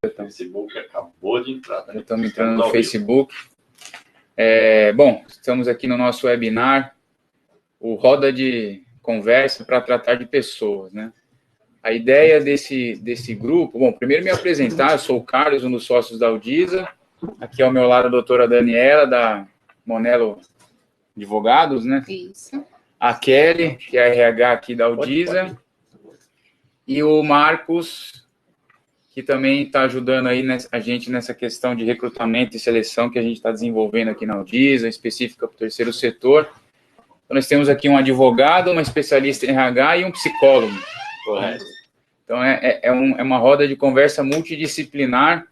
O Facebook acabou de entrar. Né? Estamos entrando no Facebook. Bom, estamos aqui no nosso webinar, o Roda de Conversa para tratar de pessoas, né? A ideia desse grupo... Bom, primeiro me apresentar, eu sou o Carlos, um dos sócios da Aldisa. Aqui ao meu lado a doutora Daniela, da Monello Advogados, né? Isso. A Kelly, que é a RH aqui da Aldisa. E o Marcos, que também está ajudando aí a gente nessa questão de recrutamento e seleção que a gente está desenvolvendo aqui na Aldisa, específica para o terceiro setor. Então, nós temos aqui um advogado, uma especialista em RH e um psicólogo. Correto. Então, é uma roda de conversa multidisciplinar,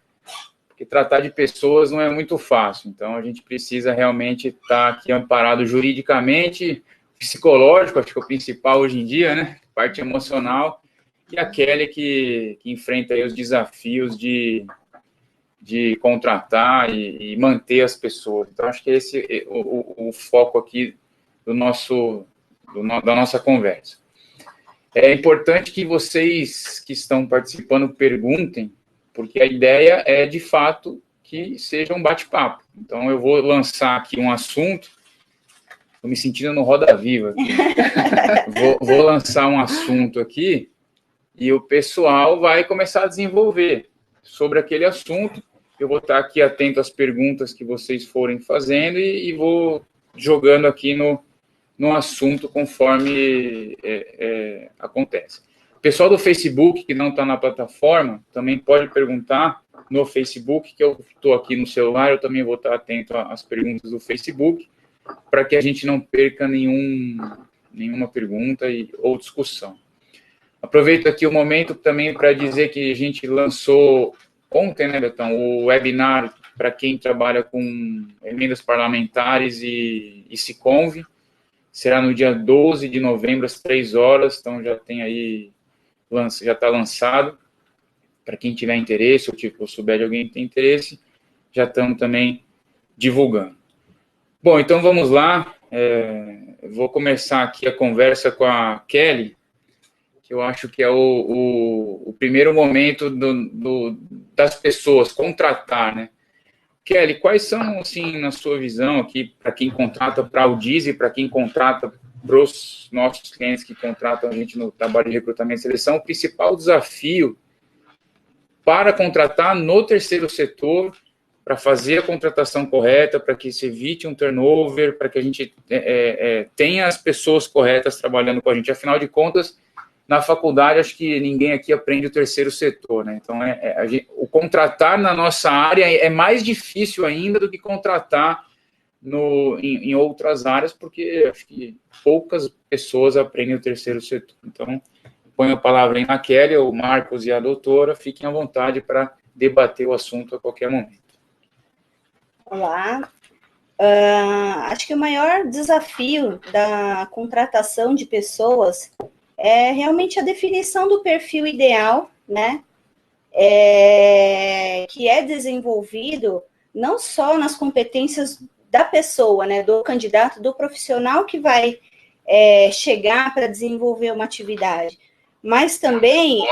porque tratar de pessoas não é muito fácil. Então, a gente precisa realmente estar aqui amparado juridicamente, psicológico, acho que é o principal hoje em dia, né? Parte emocional, e a Kelly que enfrenta aí os desafios de contratar e manter as pessoas. Então, acho que esse é o foco aqui da nossa conversa. É importante que vocês que estão participando perguntem, porque a ideia é, de fato, que seja um bate-papo. Então, eu vou lançar aqui um assunto. Estou me sentindo no Roda Viva aqui. Vou lançar um assunto aqui e o pessoal vai começar a desenvolver sobre aquele assunto. Eu vou estar aqui atento às perguntas que vocês forem fazendo e vou jogando aqui no assunto conforme acontece. O pessoal do Facebook, que não está na plataforma, também pode perguntar no Facebook, que eu estou aqui no celular, eu também vou estar atento às perguntas do Facebook, para que a gente não perca nenhuma pergunta ou discussão. Aproveito aqui o momento também para dizer que a gente lançou ontem, né, Betão, o webinar para quem trabalha com emendas parlamentares e Siconv. Será no dia 12 de novembro, às 3 horas, então já tem aí, já está lançado. Para quem tiver interesse, ou souber de alguém que tem interesse, já estamos também divulgando. Bom, então vamos lá. Vou começar aqui a conversa com a Kelly, que eu acho que é o primeiro momento das pessoas contratar, né? Kelly, quais são, assim, na sua visão aqui, para quem contrata para a Aldisa e para quem contrata para os nossos clientes que contratam a gente no trabalho de recrutamento e seleção, o principal desafio para contratar no terceiro setor, para fazer a contratação correta, para que se evite um turnover, para que a gente tenha as pessoas corretas trabalhando com a gente. Afinal de contas, na faculdade, acho que ninguém aqui aprende o terceiro setor, né? Então, o contratar na nossa área é mais difícil ainda do que contratar em outras áreas, porque acho que poucas pessoas aprendem o terceiro setor. Então, ponho a palavra aí na Kelly, o Marcos e a doutora, fiquem à vontade para debater o assunto a qualquer momento. Olá. Acho que o maior desafio da contratação de pessoas é realmente a definição do perfil ideal, né? Que é desenvolvido não só nas competências da pessoa, né, do candidato, do profissional que vai chegar para desenvolver uma atividade, mas também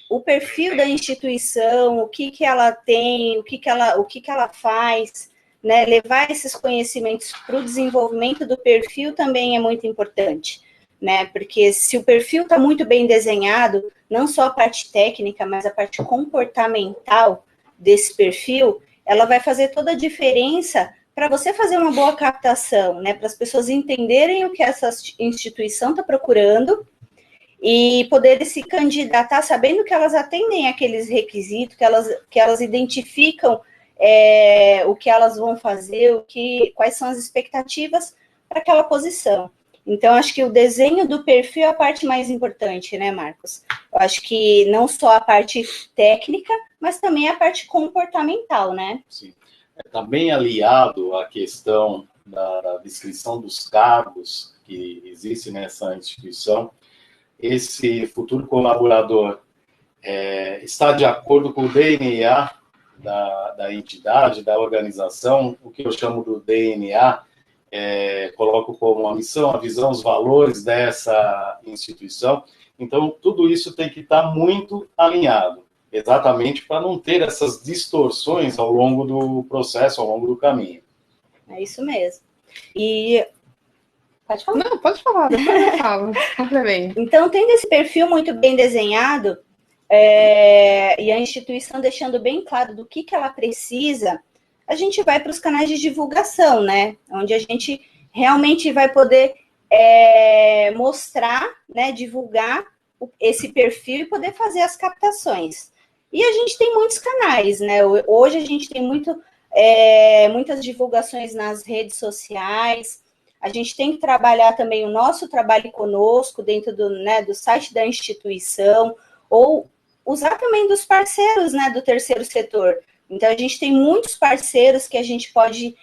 o perfil da instituição, o que ela tem, o que ela faz, né? Levar esses conhecimentos para o desenvolvimento do perfil também é muito importante, né? Porque se o perfil está muito bem desenhado, não só a parte técnica, mas a parte comportamental desse perfil, ela vai fazer toda a diferença para você fazer uma boa captação, né? Para as pessoas entenderem o que essa instituição está procurando e poderem se candidatar sabendo que elas atendem aqueles requisitos, que elas identificam o que elas vão fazer, quais são as expectativas para aquela posição. Então, acho que o desenho do perfil é a parte mais importante, né, Marcos? Eu acho que não só a parte técnica, mas também a parte comportamental, né? Sim. Está bem aliado à questão da descrição dos cargos que existe nessa instituição. Esse futuro colaborador está de acordo com o DNA da entidade, da organização, o que eu chamo do DNA, coloco como a missão, a visão, os valores dessa instituição. Então, tudo isso tem que estar muito alinhado. exatamente para não ter essas distorções ao longo do processo, ao longo do caminho. É isso mesmo. E... Pode falar? Não, pode falar, depois eu falo. Complemento. Então, tendo esse perfil muito bem desenhado, e a instituição deixando bem claro do que ela precisa, a gente vai para os canais de divulgação, né? Onde a gente realmente vai poder mostrar, né, divulgar esse perfil e poder fazer as captações. E a gente tem muitos canais, né? Hoje a gente tem muitas divulgações nas redes sociais. A gente tem que trabalhar também o nosso trabalho conosco dentro do site da instituição, ou usar também dos parceiros, né, do terceiro setor. Então, a gente tem muitos parceiros que a gente pode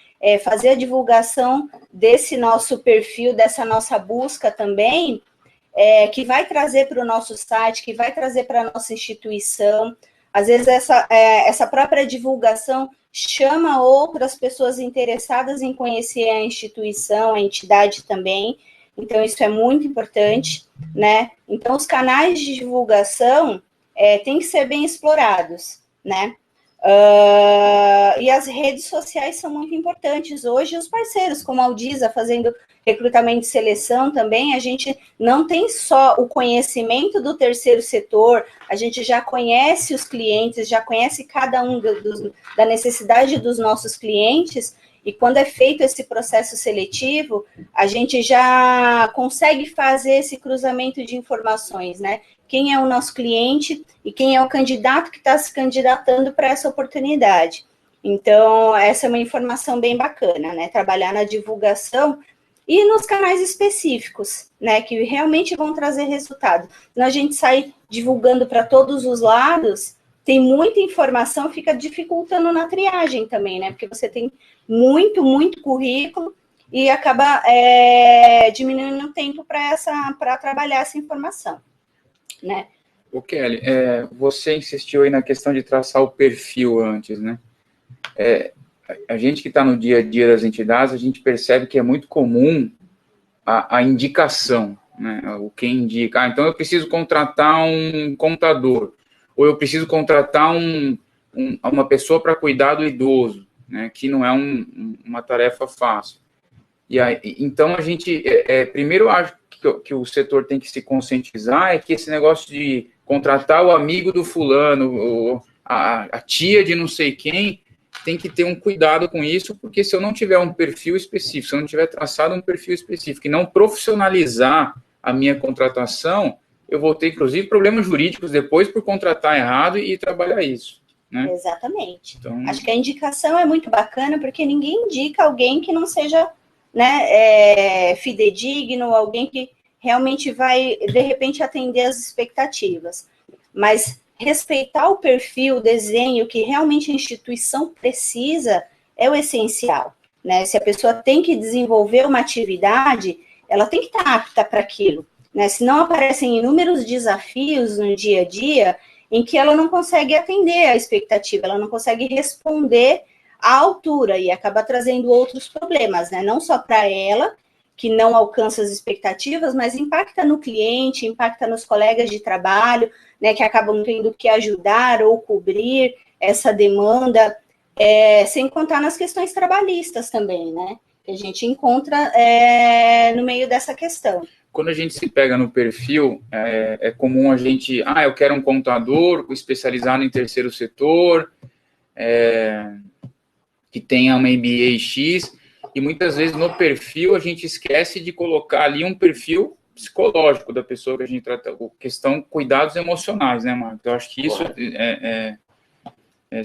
fazer a divulgação desse nosso perfil, dessa nossa busca também, que vai trazer para o nosso site, que vai trazer para a nossa instituição. Às vezes, essa própria divulgação chama outras pessoas interessadas em conhecer a instituição, a entidade também. Então, isso é muito importante, né? Então, os canais de divulgação têm que ser bem explorados, né? E as redes sociais são muito importantes. Hoje, os parceiros, como a Aldisa, fazendo recrutamento e seleção também, a gente não tem só o conhecimento do terceiro setor, a gente já conhece os clientes, já conhece cada um da necessidade dos nossos clientes, e quando é feito esse processo seletivo, a gente já consegue fazer esse cruzamento de informações, né? Quem é o nosso cliente e quem é o candidato que está se candidatando para essa oportunidade. Então, essa é uma informação bem bacana, né? Trabalhar na divulgação e nos canais específicos, né? Que realmente vão trazer resultado. Senão a gente sai divulgando para todos os lados, tem muita informação, fica dificultando na triagem também, né? Porque você tem muito currículo e acaba diminuindo o tempo para trabalhar essa informação, né? O Kelly, você insistiu aí na questão de traçar o perfil antes, né? A gente que está no dia a dia das entidades, a gente percebe que é muito comum a indicação, né? O quem indica. Então eu preciso contratar um contador, ou eu preciso contratar uma pessoa para cuidar do idoso, né? Que não é uma tarefa fácil. E aí, então a gente, primeiro eu acho que o setor tem que se conscientizar que esse negócio de contratar o amigo do fulano, ou a tia de não sei quem, tem que ter um cuidado com isso, porque se eu não tiver um perfil específico, se eu não tiver traçado um perfil específico e não profissionalizar a minha contratação, eu vou ter, inclusive, problemas jurídicos depois por contratar errado e trabalhar isso, né? Exatamente. Então, acho que a indicação é muito bacana, porque ninguém indica alguém que não seja, né, fidedigno, alguém que realmente vai, de repente, atender as expectativas. Mas respeitar o perfil, o desenho que realmente a instituição precisa é o essencial, né? Se a pessoa tem que desenvolver uma atividade, ela tem que estar apta para aquilo, né? Senão aparecem inúmeros desafios no dia a dia em que ela não consegue atender a expectativa, ela não consegue responder à altura e acaba trazendo outros problemas, né? Não só para ela, que não alcança as expectativas, mas impacta no cliente, impacta nos colegas de trabalho, né, que acabam tendo que ajudar ou cobrir essa demanda, sem contar nas questões trabalhistas também, né, que a gente encontra no meio dessa questão. Quando a gente se pega no perfil, é comum a gente, eu quero um contador especializado em terceiro setor, que tenha uma MBA X, e muitas vezes no perfil a gente esquece de colocar ali um perfil psicológico da pessoa que a gente trata, questão cuidados emocionais, né, Marcos? Eu acho que isso,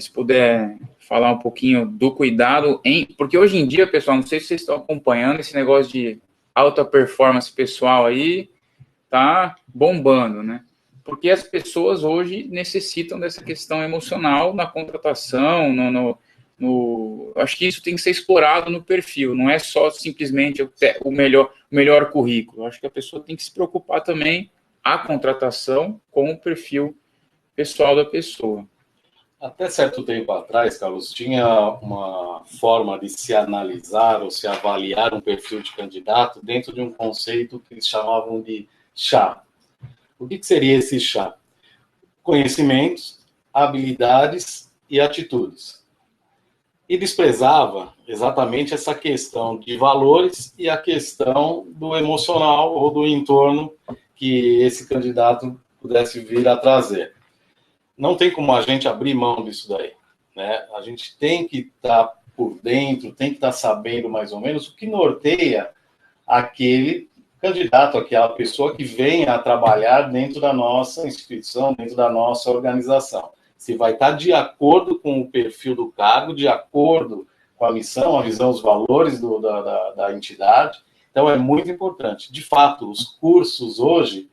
se puder falar um pouquinho do cuidado, porque hoje em dia, pessoal, não sei se vocês estão acompanhando esse negócio de alta performance pessoal aí, tá bombando, né? Porque as pessoas hoje necessitam dessa questão emocional na contratação, acho que isso tem que ser explorado no perfil, não é só simplesmente o melhor currículo. Acho que a pessoa tem que se preocupar também a contratação com o perfil pessoal da pessoa. Até certo tempo atrás, Carlos, tinha uma forma de se analisar ou se avaliar um perfil de candidato dentro de um conceito que eles chamavam de chá. O que seria esse chá? Conhecimentos, habilidades e atitudes. E desprezava exatamente essa questão de valores e a questão do emocional ou do entorno que esse candidato pudesse vir a trazer. Não tem como a gente abrir mão disso daí, né? A gente tem que estar por dentro, tem que estar sabendo mais ou menos o que norteia aquele candidato, aquela pessoa que venha a trabalhar dentro da nossa instituição, dentro da nossa organização. Se vai estar de acordo com o perfil do cargo, de acordo com a missão, a visão, os valores da entidade. Então, é muito importante. De fato, os cursos hoje,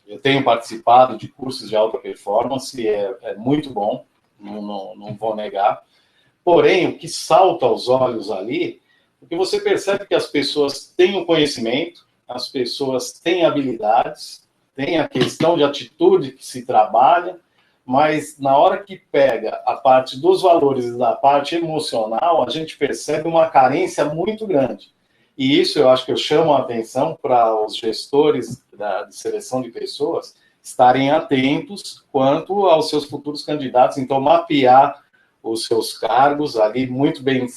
eu tenho participado de cursos de alta performance, é muito bom, não vou negar. Porém, o que salta aos olhos ali, porque você percebe que as pessoas têm o conhecimento, as pessoas têm habilidades, tem a questão de atitude que se trabalha, mas na hora que pega a parte dos valores e da parte emocional, a gente percebe uma carência muito grande. E isso eu acho que eu chamo a atenção para os gestores de seleção de pessoas estarem atentos quanto aos seus futuros candidatos, então mapear os seus cargos ali muito bem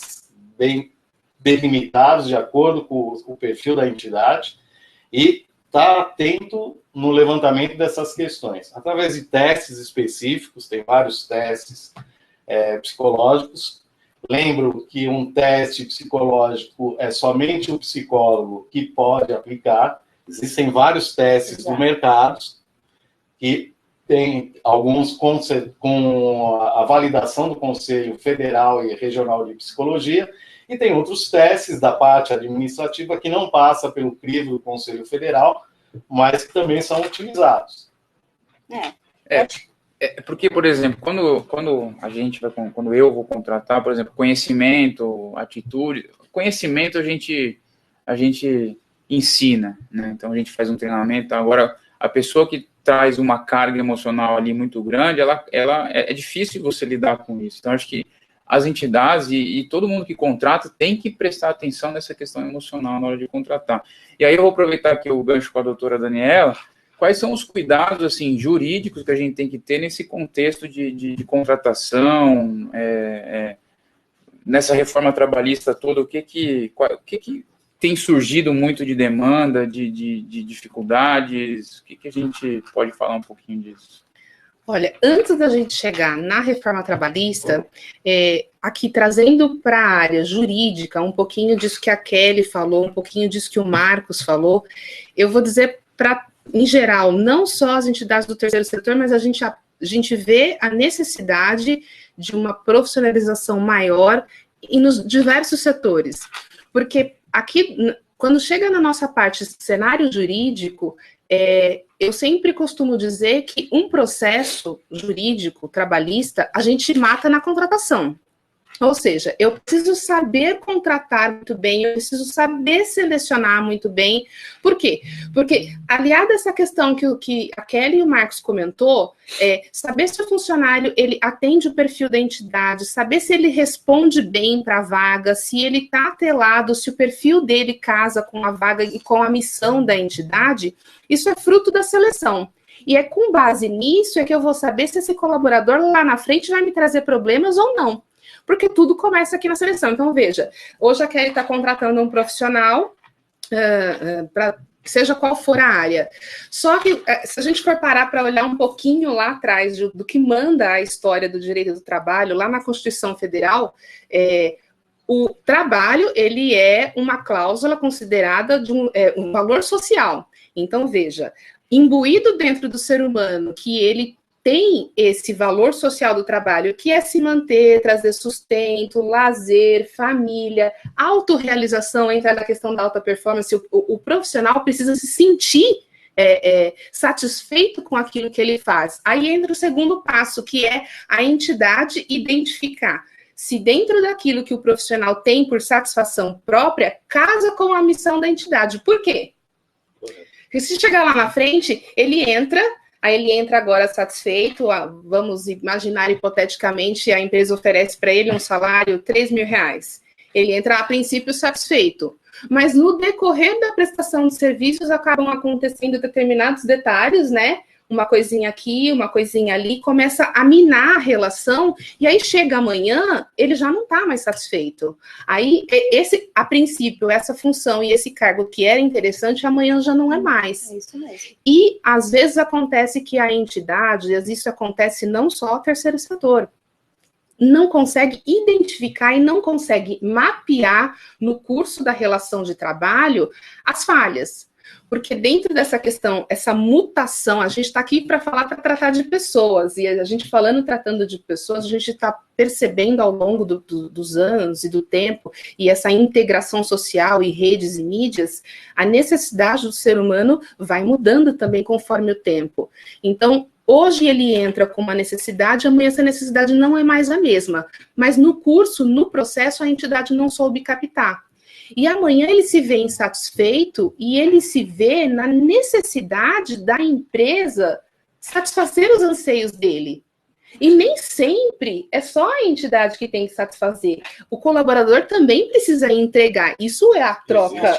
delimitados de acordo com o perfil da entidade e estar atento no levantamento dessas questões, através de testes específicos, tem vários testes psicológicos. Lembro que um teste psicológico é somente o psicólogo que pode aplicar, existem vários testes no mercado, que tem alguns com a validação do Conselho Federal e Regional de Psicologia, e tem outros testes da parte administrativa que não passa pelo crivo do Conselho Federal, mas que também são utilizados. Porque, por exemplo, quando eu vou contratar, por exemplo, conhecimento, atitude, conhecimento a gente ensina, né? Então a gente faz um treinamento. Agora, a pessoa que traz uma carga emocional ali muito grande, ela é difícil você lidar com isso. Então acho que as entidades e todo mundo que contrata tem que prestar atenção nessa questão emocional na hora de contratar. E aí eu vou aproveitar aqui o gancho com a doutora Daniela. Quais são os cuidados assim, jurídicos que a gente tem que ter nesse contexto de contratação, nessa reforma trabalhista toda? O que tem surgido muito de demanda, de dificuldades? O que a gente pode falar um pouquinho disso? Olha, antes da gente chegar na reforma trabalhista, aqui trazendo para a área jurídica, um pouquinho disso que a Kelly falou, um pouquinho disso que o Marcos falou, eu vou dizer em geral, não só as entidades do terceiro setor, mas a gente vê a necessidade de uma profissionalização maior e nos diversos setores. Porque aqui, quando chega na nossa parte cenário jurídico, eu sempre costumo dizer que um processo jurídico trabalhista, a gente mata na contratação. Ou seja, eu preciso saber contratar muito bem, eu preciso saber selecionar muito bem. Por quê? Porque, aliado a essa questão que a Kelly e o Marcos comentou, saber se o funcionário ele atende o perfil da entidade, saber se ele responde bem para a vaga, se ele está atrelado, se o perfil dele casa com a vaga e com a missão da entidade, isso é fruto da seleção. E é com base nisso que eu vou saber se esse colaborador lá na frente vai me trazer problemas ou não. Porque tudo começa aqui na seleção. Então, veja, hoje a Kelly está contratando um profissional, para seja qual for a área. Só que, se a gente for parar para olhar um pouquinho lá atrás do que manda a história do direito do trabalho, lá na Constituição Federal, o trabalho, ele é uma cláusula considerada de um valor social. Então, veja, imbuído dentro do ser humano que ele tem esse valor social do trabalho, que é se manter, trazer sustento, lazer, família, autorrealização, entra na questão da alta performance, o profissional precisa se sentir satisfeito com aquilo que ele faz. Aí entra o segundo passo, que é a entidade identificar se dentro daquilo que o profissional tem por satisfação própria, casa com a missão da entidade. Por quê? Porque se chegar lá na frente, ele entra agora satisfeito, vamos imaginar hipoteticamente, a empresa oferece para ele um salário de R$3.000. Ele entra a princípio satisfeito, mas no decorrer da prestação de serviços acabam acontecendo determinados detalhes, né? uma coisinha aqui, uma coisinha ali, começa a minar a relação, e aí chega amanhã, ele já não está mais satisfeito. Aí, a princípio, essa função e esse cargo que era interessante, amanhã já não é mais. É isso mesmo. E, às vezes, acontece que a entidade, isso acontece não só ao terceiro setor, não consegue identificar e não consegue mapear no curso da relação de trabalho as falhas. Porque dentro dessa questão, essa mutação, a gente está aqui para falar, para tratar de pessoas, e a gente tratando de pessoas, a gente está percebendo ao longo dos anos e do tempo, e essa integração social e redes e mídias, a necessidade do ser humano vai mudando também conforme o tempo. Então, hoje ele entra com uma necessidade, amanhã essa necessidade não é mais a mesma, mas no curso, no processo, a entidade não soube captar. E amanhã ele se vê insatisfeito e ele se vê na necessidade da empresa satisfazer os anseios dele. E nem sempre é só a entidade que tem que satisfazer. O colaborador também precisa entregar. Isso é a troca.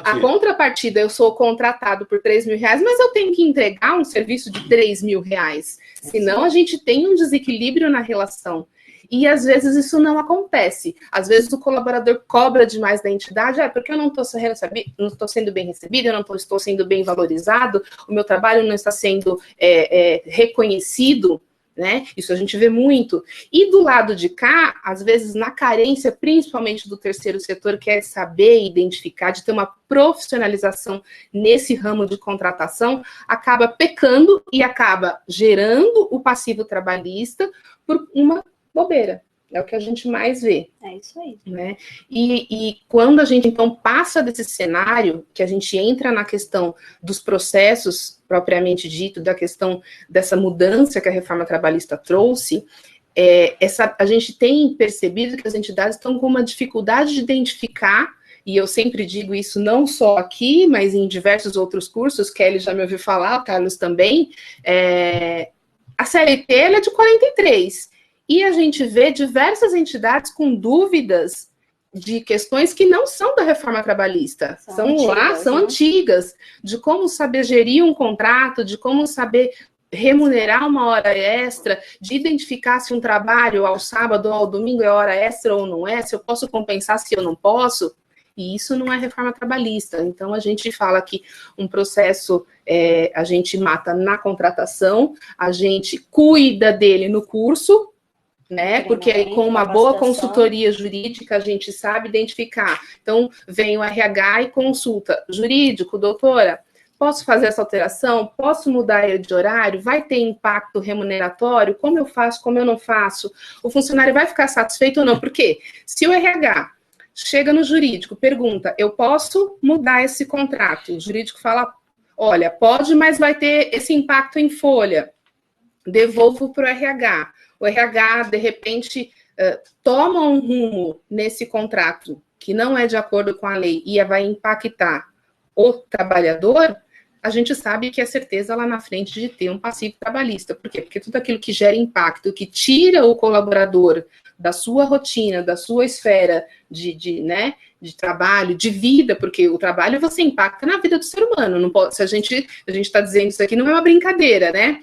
A contrapartida. Eu sou contratado por R$3.000, mas eu tenho que entregar um serviço de R$3.000. Senão a gente tem um desequilíbrio na relação. E, às vezes, isso não acontece. Às vezes, o colaborador cobra demais da entidade, porque eu não estou sendo bem recebido, eu não estou sendo bem valorizado, o meu trabalho não está sendo reconhecido, né? Isso a gente vê muito. E, do lado de cá, às vezes, na carência, principalmente do terceiro setor, que é saber identificar, de ter uma profissionalização nesse ramo de contratação, acaba pecando e acaba gerando o passivo trabalhista por uma bobeira, é o que a gente mais vê. É isso aí. Né? E quando a gente, então, passa desse cenário, que a gente entra na questão dos processos, propriamente dito, da questão dessa mudança que a reforma trabalhista trouxe, a gente tem percebido que as entidades estão com uma dificuldade de identificar, e eu sempre digo isso não só aqui, mas em diversos outros cursos, Kelly já me ouviu falar, o Carlos também, a CLT ela é de 43, e a gente vê diversas entidades com dúvidas de questões que não são da reforma trabalhista. São antigas, de como saber gerir um contrato, de como saber remunerar uma hora extra, de identificar se um trabalho ao sábado ou ao domingo é hora extra ou não é, se eu posso compensar, se eu não posso. E isso não é reforma trabalhista. Então, a gente fala que um processo, a gente mata na contratação, a gente cuida dele no curso, né? Porque aí, com uma boa consultoria jurídica, a gente sabe identificar. Então, vem o RH e consulta. Jurídico, doutora, posso fazer essa alteração? Posso mudar ele de horário? Vai ter impacto remuneratório? Como eu faço? Como eu não faço? O funcionário vai ficar satisfeito ou não? Porque se o RH chega no jurídico, pergunta, eu posso mudar esse contrato? O jurídico fala, olha, pode, mas vai ter esse impacto em folha. Devolvo para o RH. O RH, de repente, toma um rumo nesse contrato que não é de acordo com a lei e vai impactar o trabalhador, a gente sabe que é certeza lá na frente de ter um passivo trabalhista. Por quê? Porque tudo aquilo que gera impacto, que tira o colaborador da sua rotina, da sua esfera de trabalho, de vida, porque o trabalho você impacta na vida do ser humano. Não pode, se a gente está dizendo isso aqui, não é uma brincadeira, né?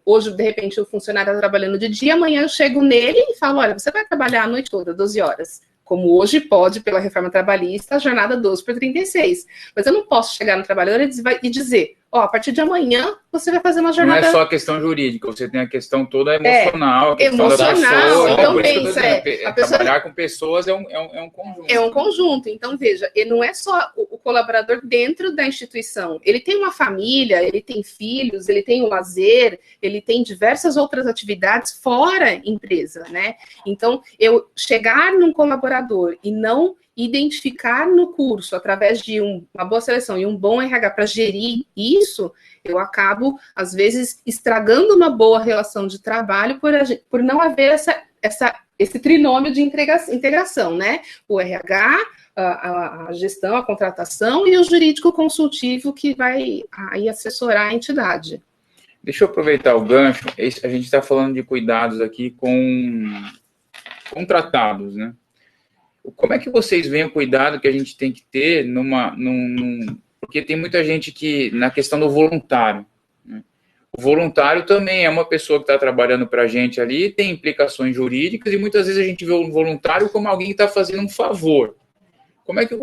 Hoje, de repente, o funcionário está trabalhando de dia, amanhã eu chego nele e falo, olha, você vai trabalhar a noite toda, 12 horas. Como hoje pode, pela reforma trabalhista, a jornada 12 por 36. Mas eu não posso chegar no trabalhador e dizer, a partir de amanhã você vai fazer uma jornada... Não é só a questão jurídica, você tem a questão toda emocional. A questão emocional, da pessoa, então pensa, trabalhar com pessoas é um conjunto. É um conjunto, então veja, ele não é só o colaborador dentro da instituição, ele tem uma família, ele tem filhos, ele tem o lazer, ele tem diversas outras atividades fora empresa, né? Então, eu chegar num colaborador e não identificar no curso, através de uma boa seleção e um bom RH para gerir isso, eu acabo, às vezes, estragando uma boa relação de trabalho por não haver esse trinômio de integração, né? O RH, a gestão, a contratação e o jurídico consultivo que vai aí assessorar a entidade. Deixa eu aproveitar o gancho. A gente está falando de cuidados aqui com contratados, né? Como é que vocês veem o cuidado que a gente tem que ter porque tem muita gente que, na questão do voluntário, né? O voluntário também é uma pessoa que está trabalhando para a gente ali, tem implicações jurídicas, e muitas vezes a gente vê o voluntário como alguém que está fazendo um favor. Como é que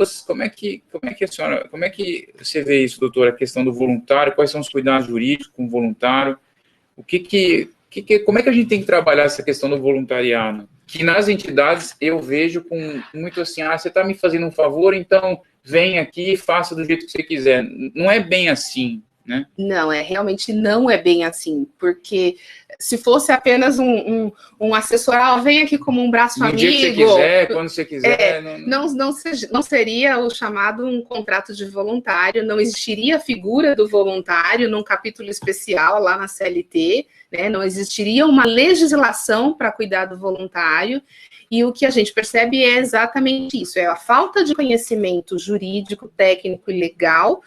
você vê isso, doutora, a questão do voluntário? Quais são os cuidados jurídicos com o voluntário? Como é que a gente tem que trabalhar essa questão do voluntariado? Que nas entidades eu vejo com muito assim, você está me fazendo um favor, então vem aqui e faça do jeito que você quiser. Não é bem assim, né? Não, realmente não é bem assim, porque se fosse apenas um assessor, vem aqui como um braço amigo... No dia que você quiser, quando você quiser... Não seria o chamado um contrato de voluntário, não existiria a figura do voluntário num capítulo especial lá na CLT, né? Não existiria uma legislação para cuidar do voluntário, e o que a gente percebe é exatamente isso, é a falta de conhecimento jurídico, técnico e legal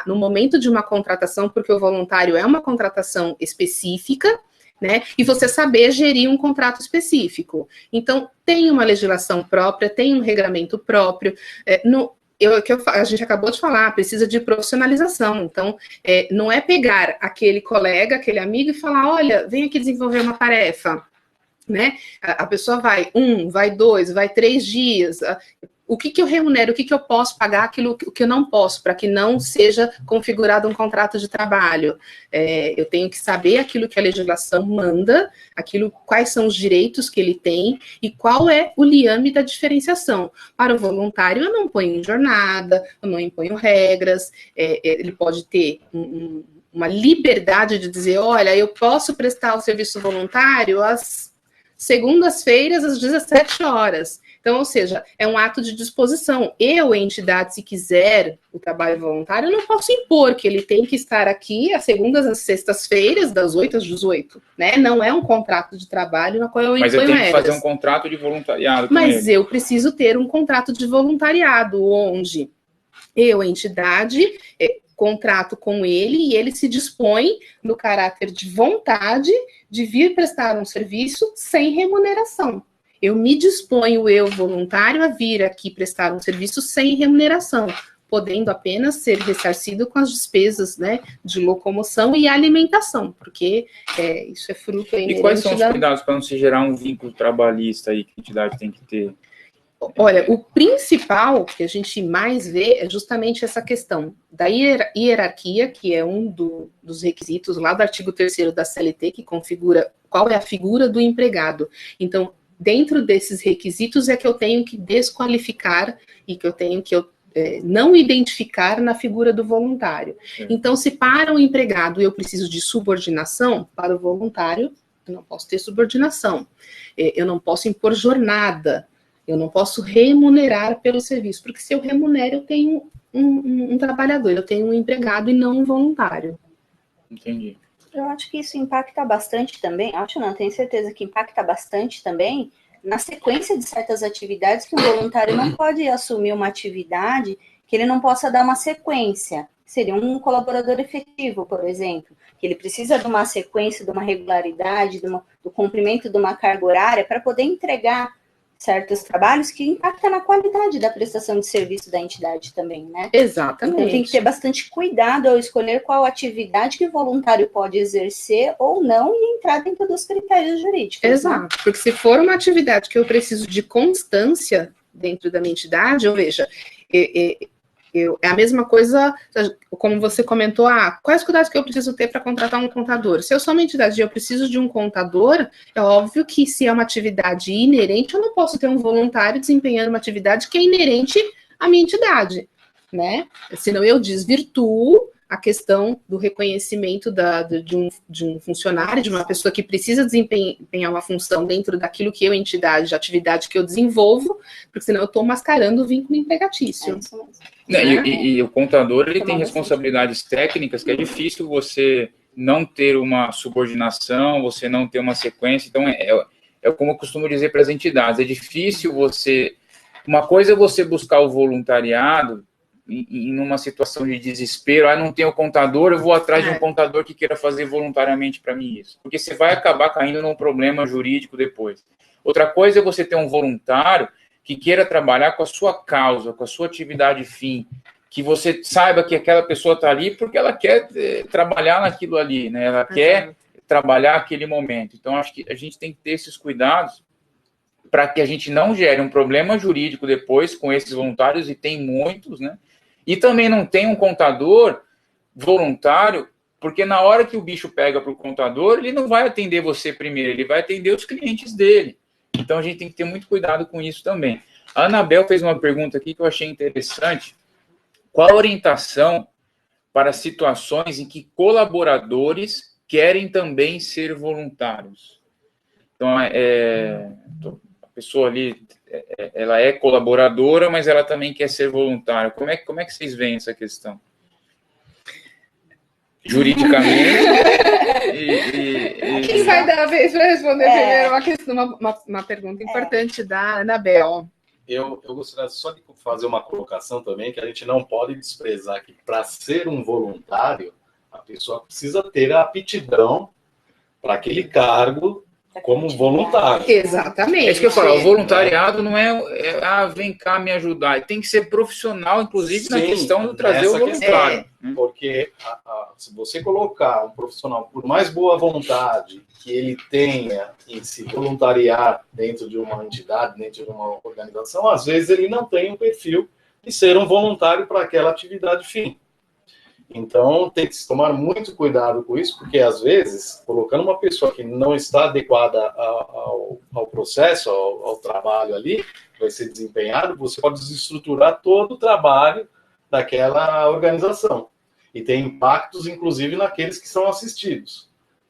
no momento de uma contratação, porque o voluntário é uma contratação específica, né? E você saber gerir um contrato específico. Então, tem uma legislação própria, tem um regramento próprio. A gente acabou de falar, precisa de profissionalização. Então, não é pegar aquele colega, aquele amigo e falar, olha, vem aqui desenvolver uma tarefa, né? A pessoa vai 2, vai 3 dias. O que eu remunero, o que eu posso pagar, o que eu não posso, para que não seja configurado um contrato de trabalho. Eu tenho que saber aquilo que a legislação manda, quais são os direitos que ele tem e qual é o liame da diferenciação. Para o voluntário, eu não ponho jornada, eu não imponho regras, ele pode ter uma liberdade de dizer, olha, eu posso prestar o serviço voluntário às segundas-feiras, às 17 horas. Então, ou seja, é um ato de disposição. Eu, entidade, se quiser o trabalho voluntário, eu não posso impor que ele tem que estar aqui às segundas às sextas-feiras, das 8 às 18, né? Não é um contrato de trabalho na qual eu imponho regras. Mas eu tenho que fazer um contrato de voluntariado com Mas ele. Eu preciso ter um contrato de voluntariado, onde eu, entidade, contrato com ele e ele se dispõe, no caráter de vontade, de vir prestar um serviço sem remuneração. Eu me disponho, eu, voluntário, a vir aqui prestar um serviço sem remuneração, podendo apenas ser ressarcido com as despesas, né, de locomoção e alimentação, porque isso é fruto inerente. E quais são os cuidados para não se gerar um vínculo trabalhista aí que a entidade tem que ter? Olha, o principal que a gente mais vê é justamente essa questão da hierarquia, que é um dos requisitos lá do artigo 3º da CLT, que configura qual é a figura do empregado. Então, dentro desses requisitos é que eu tenho que desqualificar e que eu tenho que não identificar na figura do voluntário. Então, se para o empregado eu preciso de subordinação, para o voluntário eu não posso ter subordinação. Eu não posso impor jornada, eu não posso remunerar pelo serviço, porque se eu remunero, eu tenho um trabalhador, eu tenho um empregado e não um voluntário. Entendi. Eu acho que isso impacta bastante também, tenho certeza que impacta bastante também na sequência de certas atividades que o voluntário não pode assumir uma atividade que ele não possa dar uma sequência. Seria um colaborador efetivo, por exemplo, que ele precisa de uma sequência, de uma regularidade, do cumprimento de uma carga horária para poder entregar certos trabalhos que impactam na qualidade da prestação de serviço da entidade também, né? Exatamente. Então tem que ter bastante cuidado ao escolher qual atividade que o voluntário pode exercer ou não e entrar dentro dos critérios jurídicos. Exato, né? Porque se for uma atividade que eu preciso de constância dentro da minha entidade, veja, é a mesma coisa, como você comentou, quais cuidados que eu preciso ter para contratar um contador? Se eu sou uma entidade e eu preciso de um contador, é óbvio que se é uma atividade inerente, eu não posso ter um voluntário desempenhando uma atividade que é inerente à minha entidade, né? Senão eu desvirtuo a questão do reconhecimento de um funcionário, de uma pessoa que precisa desempenhar uma função dentro daquilo que eu, entidade, de atividade que eu desenvolvo, porque senão eu estou mascarando o vínculo empregatício. E o contador, ele tem responsabilidades técnicas que é difícil você não ter uma subordinação, você não ter uma sequência. Então, é como eu costumo dizer para as entidades, é difícil você... Uma coisa é você buscar o voluntariado em uma situação de desespero, não tenho contador, eu vou atrás de um contador que queira fazer voluntariamente para mim isso. Porque você vai acabar caindo num problema jurídico depois. Outra coisa é você ter um voluntário que queira trabalhar com a sua causa, com a sua atividade fim, que você saiba que aquela pessoa está ali porque ela quer trabalhar naquilo ali, né? Ela quer trabalhar aquele momento. Então, acho que a gente tem que ter esses cuidados para que a gente não gere um problema jurídico depois com esses voluntários, e tem muitos, né? E também não tem um contador voluntário, porque na hora que o bicho pega para o contador, ele não vai atender você primeiro, ele vai atender os clientes dele. Então, a gente tem que ter muito cuidado com isso também. A Anabel fez uma pergunta aqui que eu achei interessante. Qual a orientação para situações em que colaboradores querem também ser voluntários? Então, a pessoa ali, ela é colaboradora, mas ela também quer ser voluntária. Como é que vocês veem essa questão? Juridicamente. Quem vai dar a vez para responder primeiro uma pergunta importante da Anabel? Eu gostaria só de fazer uma colocação também, que a gente não pode desprezar que para ser um voluntário, a pessoa precisa ter a aptidão para aquele cargo como voluntário. Exatamente. É isso que eu falo, o voluntariado não vem cá me ajudar, tem que ser profissional, inclusive, na questão de trazer o voluntário. Porque se você colocar um profissional, por mais boa vontade que ele tenha em se voluntariar dentro de uma entidade, dentro de uma organização, às vezes ele não tem o perfil de ser um voluntário para aquela atividade fim. Então, tem que se tomar muito cuidado com isso, porque, às vezes, colocando uma pessoa que não está adequada ao processo, ao trabalho ali, que vai ser desempenhado, você pode desestruturar todo o trabalho daquela organização. E tem impactos, inclusive, naqueles que são assistidos.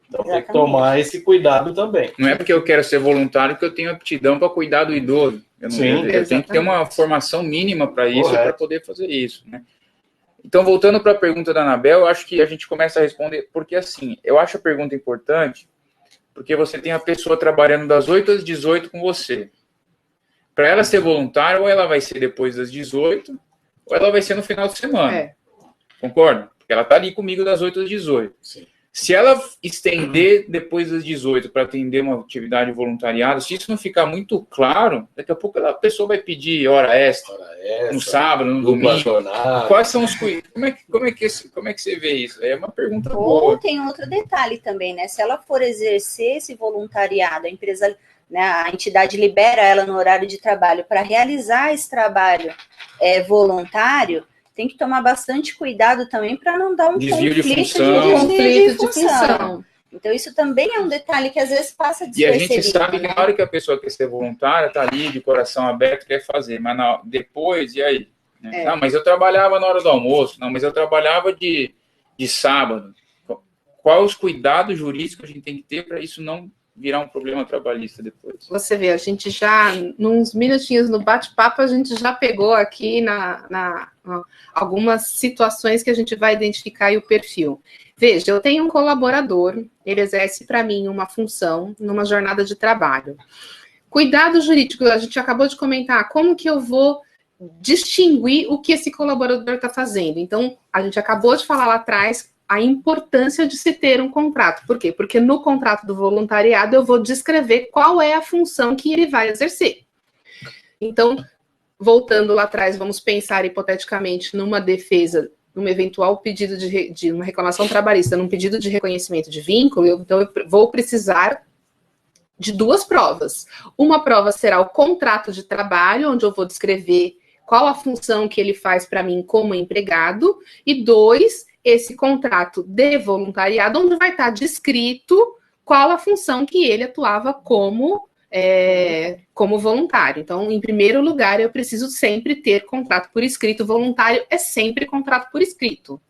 Então, tem que tomar esse cuidado também. Não é porque eu quero ser voluntário que eu tenho aptidão para cuidar do idoso. Eu tenho que ter uma formação mínima para isso, para poder fazer isso, né? Então, voltando para a pergunta da Anabel, eu acho que a gente começa a responder, porque assim, eu acho a pergunta importante, porque você tem a pessoa trabalhando das 8 às 18 com você. Para ela ser voluntária, ou ela vai ser depois das 18, ou ela vai ser no final de semana. Concorda? Porque ela está ali comigo das 8 às 18. Sim. Se ela estender depois das 18 para atender uma atividade voluntariada, se isso não ficar muito claro, daqui a pouco a pessoa vai pedir hora extra no sábado, no domingo. Quais são os cuidados? Como é que você vê isso? É uma pergunta boa. Ou tem outro detalhe também, né? Se ela for exercer esse voluntariado, a empresa, né, a entidade libera ela no horário de trabalho para realizar esse trabalho voluntário, tem que tomar bastante cuidado também para não dar um desvio conflito de função. Então, isso também é um detalhe que às vezes passa despercebido. E a gente sabe que na hora que a pessoa quer ser voluntária, está ali de coração aberto, quer fazer, mas depois, e aí? Não, mas eu trabalhava na hora do almoço, não, mas eu trabalhava de sábado. Quais os cuidados jurídicos que a gente tem que ter para isso não virar um problema trabalhista depois? Você vê, a gente já, nos minutinhos no bate-papo, a gente já pegou aqui algumas situações que a gente vai identificar e o perfil. Veja, eu tenho um colaborador, ele exerce para mim uma função numa jornada de trabalho. Cuidado jurídico, a gente acabou de comentar, como que eu vou distinguir o que esse colaborador está fazendo? Então, a gente acabou de falar lá atrás a importância de se ter um contrato. Por quê? Porque no contrato do voluntariado eu vou descrever qual é a função que ele vai exercer. Então, voltando lá atrás, vamos pensar hipoteticamente numa defesa, num eventual pedido de uma reclamação trabalhista, num pedido de reconhecimento de vínculo, então eu vou precisar de duas provas. Uma prova será o contrato de trabalho, onde eu vou descrever qual a função que ele faz para mim como empregado, e dois, esse contrato de voluntariado, onde vai estar descrito qual a função que ele atuava como voluntário. Então, em primeiro lugar, eu preciso sempre ter contrato por escrito. Voluntário é sempre contrato por escrito.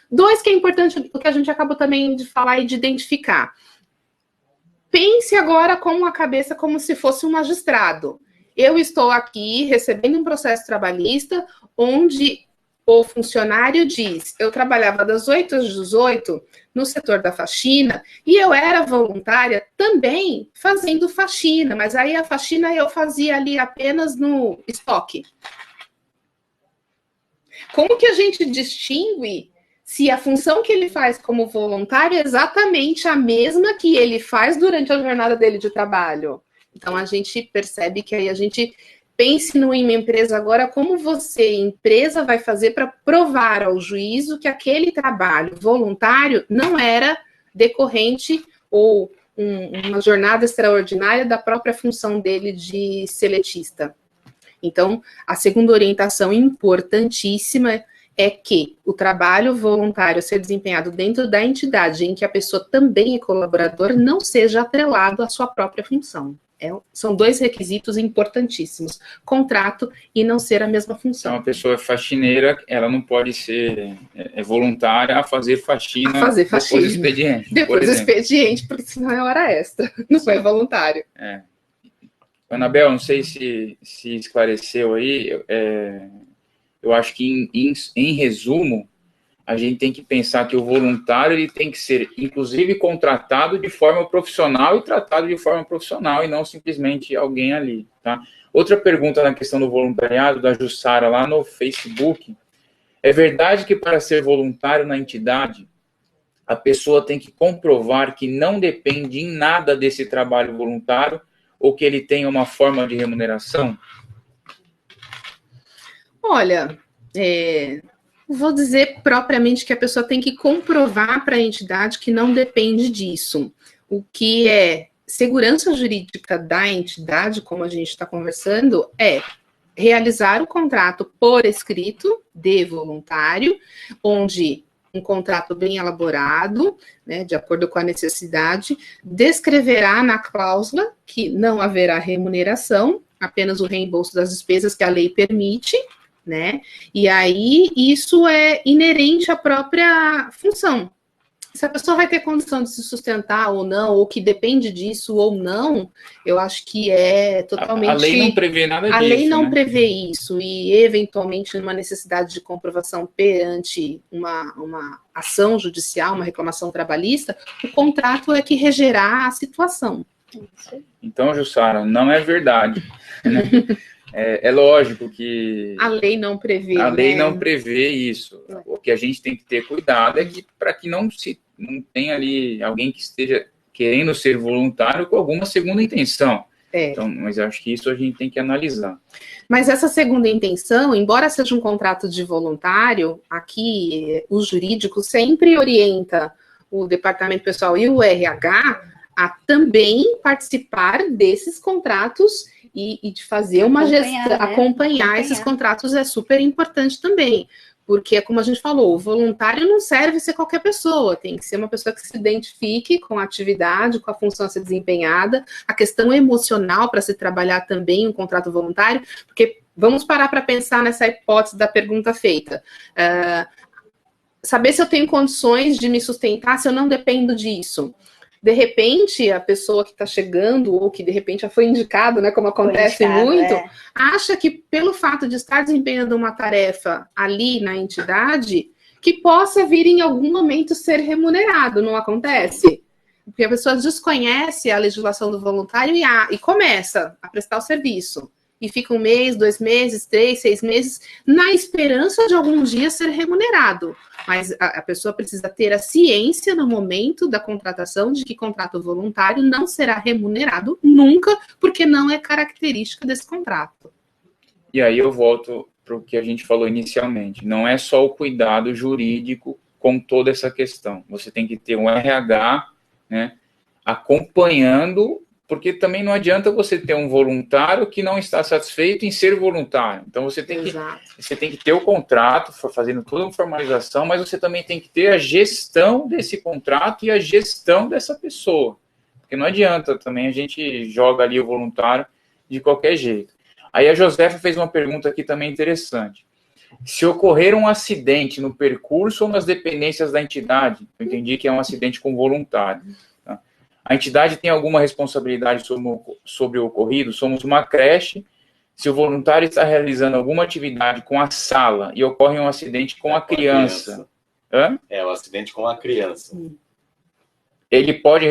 Dois, que é importante, o que a gente acabou também de falar e de identificar. Pense agora com a cabeça como se fosse um magistrado. Eu estou aqui recebendo um processo trabalhista onde o funcionário diz, eu trabalhava das 8 às 18 no setor da faxina e eu era voluntária também fazendo faxina, mas aí a faxina eu fazia ali apenas no estoque. Como que a gente distingue se a função que ele faz como voluntário é exatamente a mesma que ele faz durante a jornada dele de trabalho? Então, a gente percebe que aí a gente pense numa empresa agora, como você, empresa, vai fazer para provar ao juízo que aquele trabalho voluntário não era decorrente ou uma jornada extraordinária da própria função dele de seletista. Então, a segunda orientação importantíssima é que o trabalho voluntário a ser desempenhado dentro da entidade em que a pessoa também é colaborador não seja atrelado à sua própria função. São dois requisitos importantíssimos, contrato e não ser a mesma função. Então, a pessoa é faxineira, ela não pode ser voluntária a fazer faxina, depois do expediente. Depois do expediente, porque senão é hora extra, não é voluntário. Anabel, não sei se esclareceu aí, eu acho que, em resumo, a gente tem que pensar que o voluntário ele tem que ser, inclusive, contratado de forma profissional e tratado de forma profissional, e não simplesmente alguém ali, tá? Outra pergunta na questão do voluntariado, da Jussara, lá no Facebook. É verdade que para ser voluntário na entidade, a pessoa tem que comprovar que não depende em nada desse trabalho voluntário ou que ele tenha uma forma de remuneração? Olha, vou dizer propriamente que a pessoa tem que comprovar para a entidade que não depende disso. O que é segurança jurídica da entidade, como a gente está conversando, é realizar o contrato por escrito de voluntário, onde um contrato bem elaborado, né, de acordo com a necessidade, descreverá na cláusula que não haverá remuneração, apenas o reembolso das despesas que a lei permite, né? E aí isso é inerente à própria função. Se a pessoa vai ter condição de se sustentar ou não, ou que depende disso ou não, eu acho que é totalmente... A lei não prevê nada disso. A lei não prevê isso, e eventualmente numa necessidade de comprovação perante uma ação judicial, uma reclamação trabalhista, o contrato é que regerá a situação. Então, Jussara, não é verdade, né? É lógico que... A lei não prevê, A lei né? não prevê isso. O que a gente tem que ter cuidado é que para que não tenha ali alguém que esteja querendo ser voluntário com alguma segunda intenção. Então, mas eu acho que isso a gente tem que analisar. Mas essa segunda intenção, embora seja um contrato de voluntário, aqui o jurídico sempre orienta o departamento pessoal e o RH a também participar desses contratos e de fazer uma gestão, né? Acompanhar esses contratos é super importante também, porque, como a gente falou, o voluntário não serve ser qualquer pessoa, tem que ser uma pessoa que se identifique com a atividade, com a função a ser desempenhada, a questão emocional para se trabalhar também um contrato voluntário, porque vamos parar para pensar nessa hipótese da pergunta feita. Saber se eu tenho condições de me sustentar, se eu não dependo disso. De repente, a pessoa que está chegando, ou que de repente já foi indicado, né, como acontece muito, acha que pelo fato de estar desempenhando uma tarefa ali na entidade, que possa vir em algum momento ser remunerado, não acontece? Porque a pessoa desconhece a legislação do voluntário e começa a prestar o serviço. E fica 1 mês, 2 meses, 3, 6 meses, na esperança de algum dia ser remunerado. Mas a pessoa precisa ter a ciência no momento da contratação de que contrato voluntário não será remunerado nunca, porque não é característica desse contrato. E aí eu volto para o que a gente falou inicialmente. Não é só o cuidado jurídico com toda essa questão. Você tem que ter um RH, né, acompanhando, porque também não adianta você ter um voluntário que não está satisfeito em ser voluntário. Então, você tem que ter o contrato, fazendo toda uma formalização, mas você também tem que ter a gestão desse contrato e a gestão dessa pessoa. Porque não adianta também a gente joga ali o voluntário de qualquer jeito. Aí a Josefa fez uma pergunta aqui também interessante. Se ocorrer um acidente no percurso ou nas dependências da entidade, eu entendi que é um acidente com voluntário, tá? A entidade tem alguma responsabilidade sobre o ocorrido? Somos uma creche. Se o voluntário está realizando alguma atividade com a sala e ocorre um acidente com a criança. Hã? O acidente com a criança. Ele pode...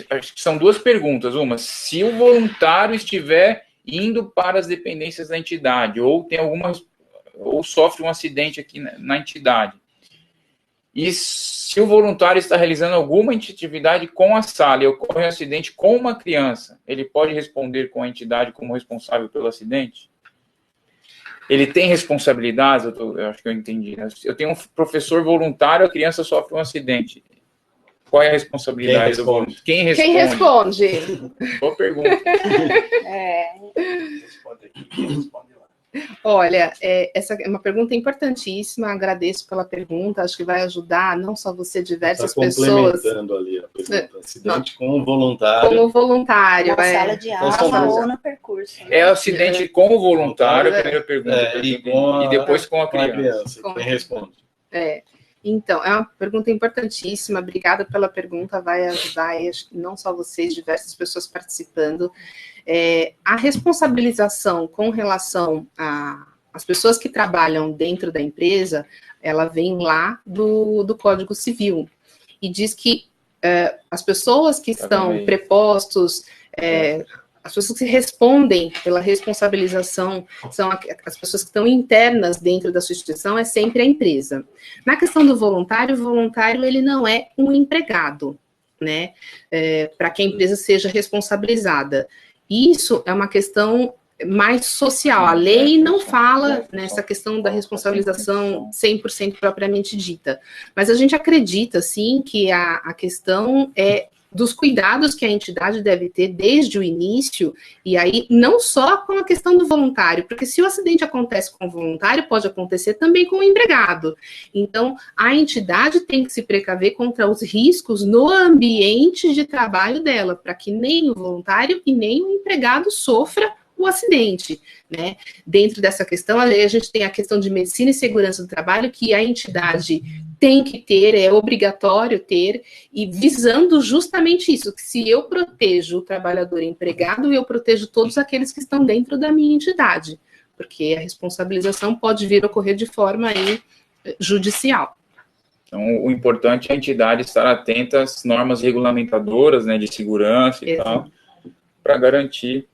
acho que são 2 perguntas. Uma, se o voluntário estiver indo para as dependências da entidade ou tem ou sofre um acidente aqui na entidade. E se o voluntário está realizando alguma atividade com a sala e ocorre um acidente com uma criança, ele pode responder com a entidade como responsável pelo acidente? Ele tem responsabilidades? Eu acho que eu entendi. Eu tenho um professor voluntário, a criança sofre um acidente. Qual é a responsabilidade do voluntário? Quem responde? Boa pergunta. Responde aqui, quem responde lá. Olha, essa é uma pergunta importantíssima, agradeço pela pergunta, acho que vai ajudar não só você, diversas pessoas. Complementando ali a pergunta, acidente com o voluntário. Com o voluntário, na sala de aula ou no percurso. É acidente com o voluntário, a primeira pergunta. E depois com a criança. Quem responde? Então, é uma pergunta importantíssima, obrigada pela pergunta, vai ajudar não só vocês, diversas pessoas participando. A responsabilização com relação às pessoas que trabalham dentro da empresa, ela vem lá do Código Civil, e diz que as pessoas que estão prepostos, as pessoas que respondem pela responsabilização são as pessoas que estão internas dentro da sua instituição, é sempre a empresa. Na questão do voluntário, o voluntário ele não é um empregado, né, para que a empresa seja responsabilizada. Isso é uma questão mais social. A lei não fala nessa questão da responsabilização 100% propriamente dita, mas a gente acredita, sim, que a questão é dos cuidados que a entidade deve ter desde o início, e aí não só com a questão do voluntário, porque se o acidente acontece com o voluntário, pode acontecer também com o empregado. Então, a entidade tem que se precaver contra os riscos no ambiente de trabalho dela, para que nem o voluntário e nem o empregado sofra o acidente, né? Dentro dessa questão, a gente tem a questão de medicina e segurança do trabalho, que a entidade tem que ter, é obrigatório ter, e visando justamente isso, que se eu protejo o trabalhador empregado, eu protejo todos aqueles que estão dentro da minha entidade, porque a responsabilização pode vir a ocorrer de forma aí judicial. Então, o importante é a entidade estar atenta às normas regulamentadoras, né, de segurança e tal, para garantir.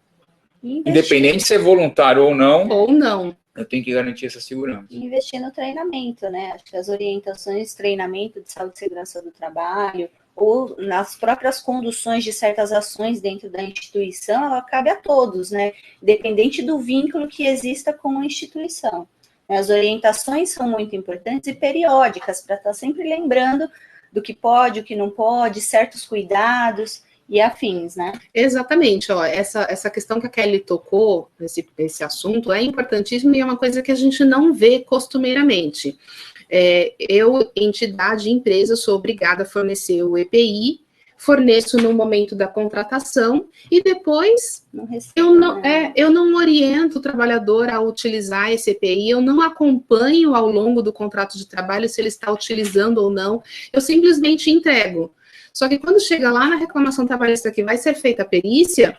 Independente se é voluntário ou não, eu tenho que garantir essa segurança. E investir no treinamento, né? Acho que as orientações, treinamento de saúde e segurança do trabalho, ou nas próprias conduções de certas ações dentro da instituição, ela cabe a todos, né? Independente do vínculo que exista com a instituição. As orientações são muito importantes e periódicas, para estar sempre lembrando do que pode, o que não pode, certos cuidados e afins, né? Exatamente, essa questão que a Kelly tocou, esse assunto, é importantíssimo e é uma coisa que a gente não vê costumeiramente. Eu, entidade, empresa, sou obrigada a fornecer o EPI, forneço no momento da contratação e depois eu não oriento o trabalhador a utilizar esse EPI, eu não acompanho ao longo do contrato de trabalho se ele está utilizando ou não, eu simplesmente entrego. Só que quando chega lá na reclamação trabalhista que vai ser feita a perícia,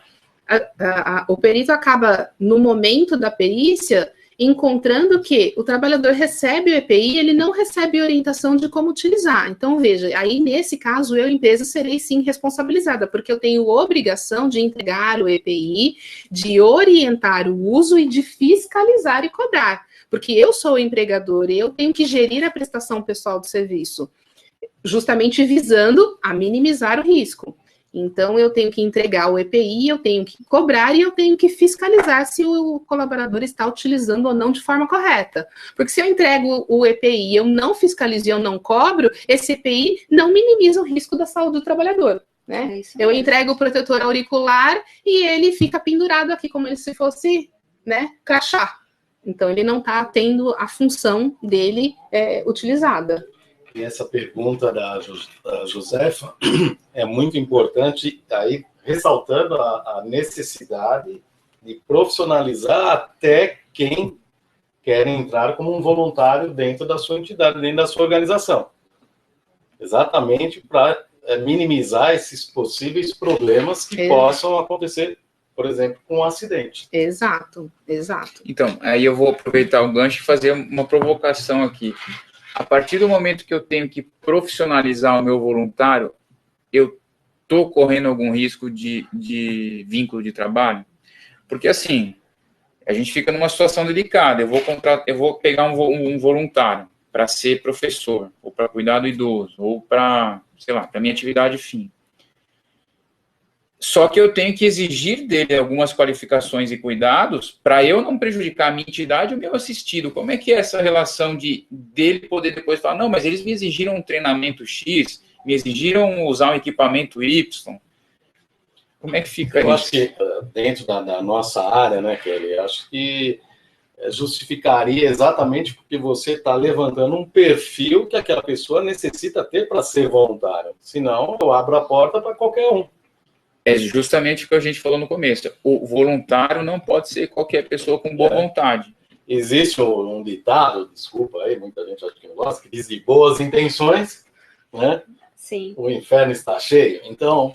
o perito acaba, no momento da perícia, encontrando que o trabalhador recebe o EPI, ele não recebe orientação de como utilizar. Então, veja, aí nesse caso, eu, empresa, serei sim responsabilizada, porque eu tenho obrigação de entregar o EPI, de orientar o uso e de fiscalizar e cobrar. Porque eu sou o empregador e eu tenho que gerir a prestação pessoal do serviço, justamente visando a minimizar o risco. Então, eu tenho que entregar o EPI, eu tenho que cobrar e eu tenho que fiscalizar se o colaborador está utilizando ou não de forma correta. Porque se eu entrego o EPI, eu não fiscalizo e eu não cobro, esse EPI não minimiza o risco da saúde do trabalhador, né? Eu entrego o protetor auricular e ele fica pendurado aqui como se fosse, né, crachá. Então, ele não está tendo a função dele utilizada. E essa pergunta da Josefa é muito importante, aí ressaltando a necessidade de profissionalizar até quem quer entrar como um voluntário dentro da sua entidade, dentro da sua organização. Exatamente para minimizar esses possíveis problemas que possam acontecer, por exemplo, com um acidente. Exato. Então, aí eu vou aproveitar o gancho e fazer uma provocação aqui. A partir do momento que eu tenho que profissionalizar o meu voluntário, eu estou correndo algum risco de vínculo de trabalho? Porque, assim, a gente fica numa situação delicada. Eu vou pegar um voluntário. para ser professor, ou para cuidar do idoso, ou para, sei lá, para minha atividade fim. Só que eu tenho que exigir dele algumas qualificações e cuidados para eu não prejudicar a minha entidade e o meu assistido. Como é que é essa relação dele poder depois falar, não, mas eles me exigiram um treinamento X, me exigiram usar um equipamento Y. Como é que fica isso? Eu acho que dentro da nossa área, né, Kelly, acho que justificaria exatamente porque você está levantando um perfil que aquela pessoa necessita ter para ser voluntário. Senão, eu abro a porta para qualquer um. É justamente o que a gente falou no começo. O voluntário não pode ser qualquer pessoa com boa vontade. Existe um ditado, desculpa aí, muita gente acha que não gosta, que diz de boas intenções, né? Sim. O inferno está cheio. Então,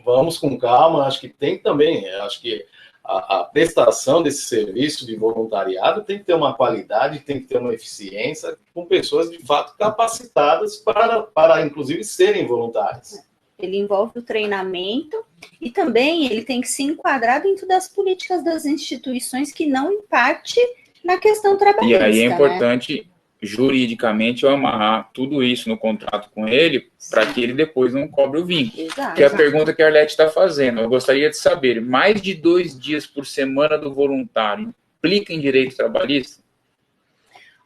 vamos com calma. Acho que tem também, acho que a prestação desse serviço de voluntariado tem que ter uma qualidade, tem que ter uma eficiência com pessoas de fato capacitadas para inclusive, serem voluntárias. Ele envolve o treinamento e também ele tem que se enquadrar dentro das políticas das instituições que não impacte na questão trabalhista. E aí é importante, juridicamente, eu amarrar tudo isso no contrato com ele para que ele depois não cobre o vínculo. Exato. Que é a pergunta que a Arlete está fazendo. Eu gostaria de saber, mais de 2 dias por semana do voluntário implica em direito trabalhista?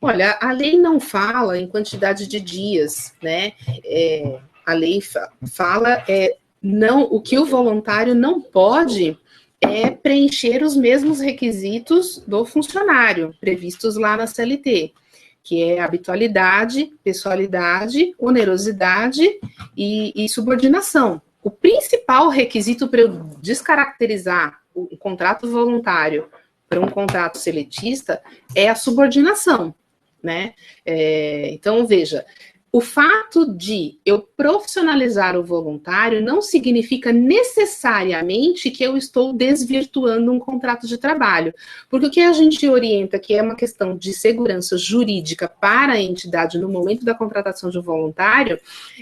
Olha, a lei não fala em quantidade de dias, né? A lei fala não, o que o voluntário não pode é preencher os mesmos requisitos do funcionário previstos lá na CLT, que é habitualidade, pessoalidade, onerosidade e subordinação. O principal requisito para eu descaracterizar o contrato voluntário para um contrato seletista é a subordinação, né? Então, veja, o fato de eu profissionalizar o voluntário não significa necessariamente que eu estou desvirtuando um contrato de trabalho, porque o que a gente orienta, que é uma questão de segurança jurídica para a entidade no momento da contratação de um voluntário,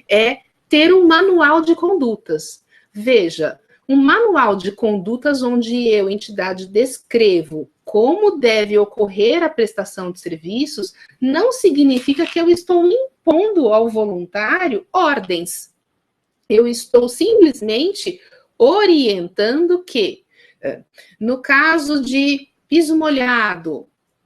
é ter um manual de condutas. Veja, um manual de condutas onde eu, entidade, descrevo como deve ocorrer a prestação de serviços, não significa que eu estou impondo ao voluntário ordens. Eu estou simplesmente orientando que, no caso de piso molhado,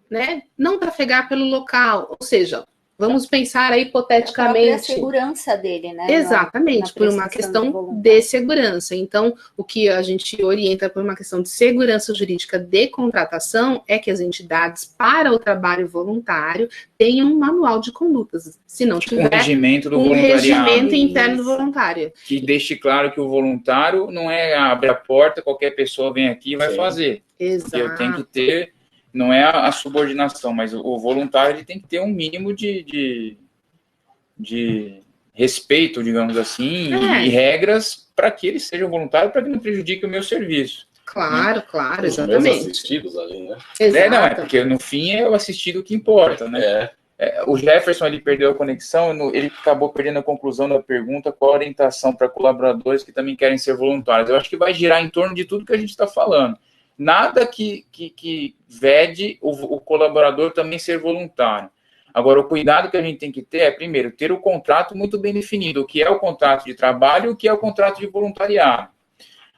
né, não trafegar pelo local, ou seja, vamos pensar aí hipoteticamente. A segurança dele, né? Exatamente, por uma questão de segurança. Então, o que a gente orienta por uma questão de segurança jurídica de contratação é que as entidades para o trabalho voluntário tenham um manual de condutas. Se não tiver, um regimento do um voluntariado. regimento interno do voluntário. Que deixe claro que o voluntário não é abrir a porta, qualquer pessoa vem aqui e vai fazer. Exato. Eu tenho que ter... Não é a subordinação, mas o voluntário ele tem que ter um mínimo de respeito, digamos assim, e regras para que ele seja voluntário, para que não prejudique o meu serviço. Claro, claro, Os exatamente. meus assistidos ali, né? Exato. Não, porque no fim é o assistido que importa, né? O Jefferson ele perdeu a conexão, ele acabou perdendo a conclusão da pergunta, qual a orientação para colaboradores que também querem ser voluntários. Eu acho que vai girar em torno de tudo que a gente está falando. Nada que vede o colaborador também ser voluntário. Agora, o cuidado que a gente tem que ter é, primeiro, ter o contrato muito bem definido, o que é o contrato de trabalho e o que é o contrato de voluntariado.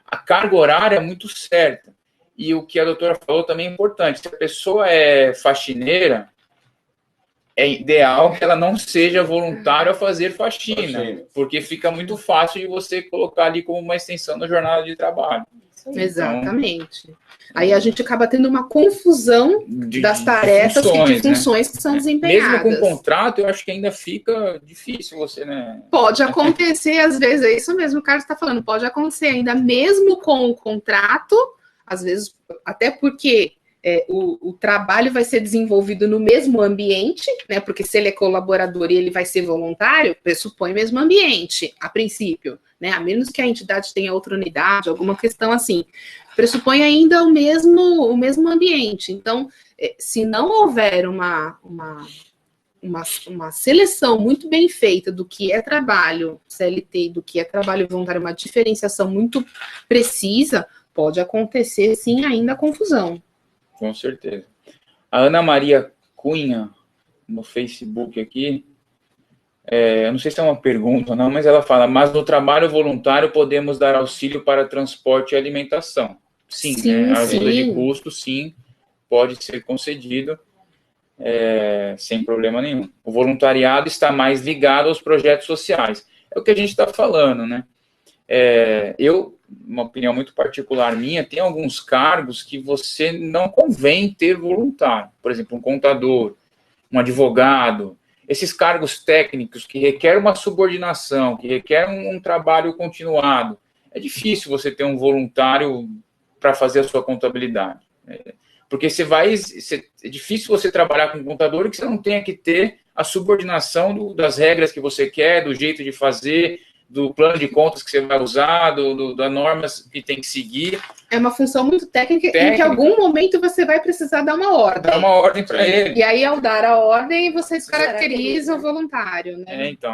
A carga horária é muito certa. E o que a doutora falou também é importante. Se a pessoa é faxineira, é ideal que ela não seja voluntária a fazer faxina, porque fica muito fácil de você colocar ali como uma extensão da jornada de trabalho. Exatamente. Então, aí a gente acaba tendo uma confusão das tarefas e de funções que são desempenhadas. Mesmo com contrato, eu acho que ainda fica difícil você, né? Pode acontecer, às vezes, é isso mesmo que o Carlos está falando, pode acontecer ainda mesmo com o contrato, às vezes, até porque o trabalho vai ser desenvolvido no mesmo ambiente, né? Porque se ele é colaborador e ele vai ser voluntário, pressupõe o mesmo ambiente, a princípio, né? A menos que a entidade tenha outra unidade, alguma questão assim. Pressupõe ainda o mesmo ambiente. Então, se não houver uma seleção muito bem feita do que é trabalho CLT e do que é trabalho voluntário, uma diferenciação muito precisa, pode acontecer, sim, ainda confusão. Com certeza. A Ana Maria Cunha no Facebook aqui, eu não sei se é uma pergunta ou não, mas ela fala, mas no trabalho voluntário podemos dar auxílio para transporte e alimentação. Sim, né? A ajuda de custo, sim, pode ser concedido, sem problema nenhum. O voluntariado está mais ligado aos projetos sociais. É o que a gente está falando, né? Uma opinião muito particular minha, tem alguns cargos que você não convém ter voluntário. Por exemplo, um contador, um advogado, esses cargos técnicos que requerem uma subordinação, que requerem um trabalho continuado. É difícil você ter um voluntário para fazer a sua contabilidade. Porque é difícil você trabalhar com um contador e que você não tenha que ter a subordinação das regras que você quer, do jeito de fazer, do plano de contas que você vai usar, das normas que tem que seguir. É uma função muito técnica, em que em algum momento você vai precisar dar uma ordem. Dar uma ordem para ele. E aí, ao dar a ordem, vocês caracterizam o voluntário, né? Então,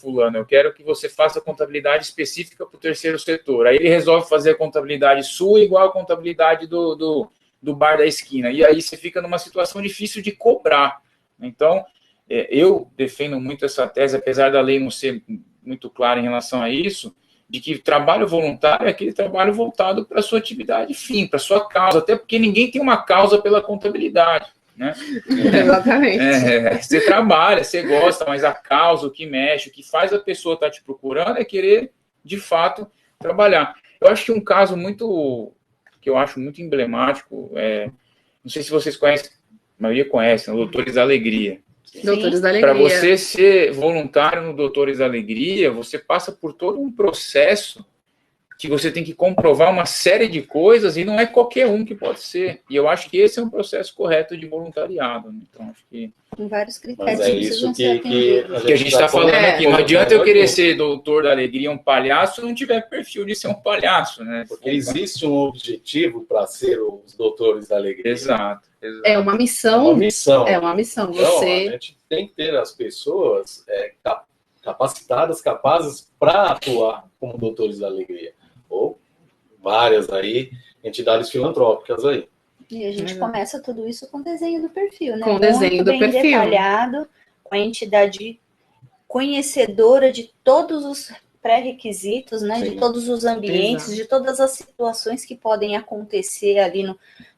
fulano, eu quero que você faça a contabilidade específica para o terceiro setor. Aí ele resolve fazer a contabilidade sua igual a contabilidade do bar da esquina. E aí você fica numa situação difícil de cobrar. Então, eu defendo muito essa tese, apesar da lei não ser muito clara em relação a isso, de que trabalho voluntário é aquele trabalho voltado para a sua atividade fim, para a sua causa, até porque ninguém tem uma causa pela contabilidade, né? Exatamente. Você trabalha, você gosta, mas a causa, o que mexe, o que faz a pessoa estar te procurando é querer, de fato, trabalhar. Eu acho que um caso que eu acho muito emblemático, não sei se vocês conhecem, a maioria conhece, o Doutores da Alegria. Doutores da Alegria. Para você ser voluntário no Doutores da Alegria, você passa por todo um processo que você tem que comprovar uma série de coisas e não é qualquer um que pode ser. E eu acho que esse é um processo correto de voluntariado. Então, acho que... Com vários critérios. Mas é isso que a gente está falando aqui. Não adianta eu querer ser doutor da alegria, um palhaço, se não tiver perfil de ser um palhaço, né? Porque existe um objetivo para ser os doutores da alegria. Exato. É uma missão. É uma missão. Então, a gente tem que ter as pessoas capacitadas, capazes para atuar como doutores da alegria. Ou várias aí, entidades filantrópicas aí. E a gente começa tudo isso com o desenho do perfil, né? Com o desenho do perfil. Detalhado, com a entidade conhecedora de todos os pré-requisitos, né? Sim. De todos os ambientes, exato, de todas as situações que podem acontecer ali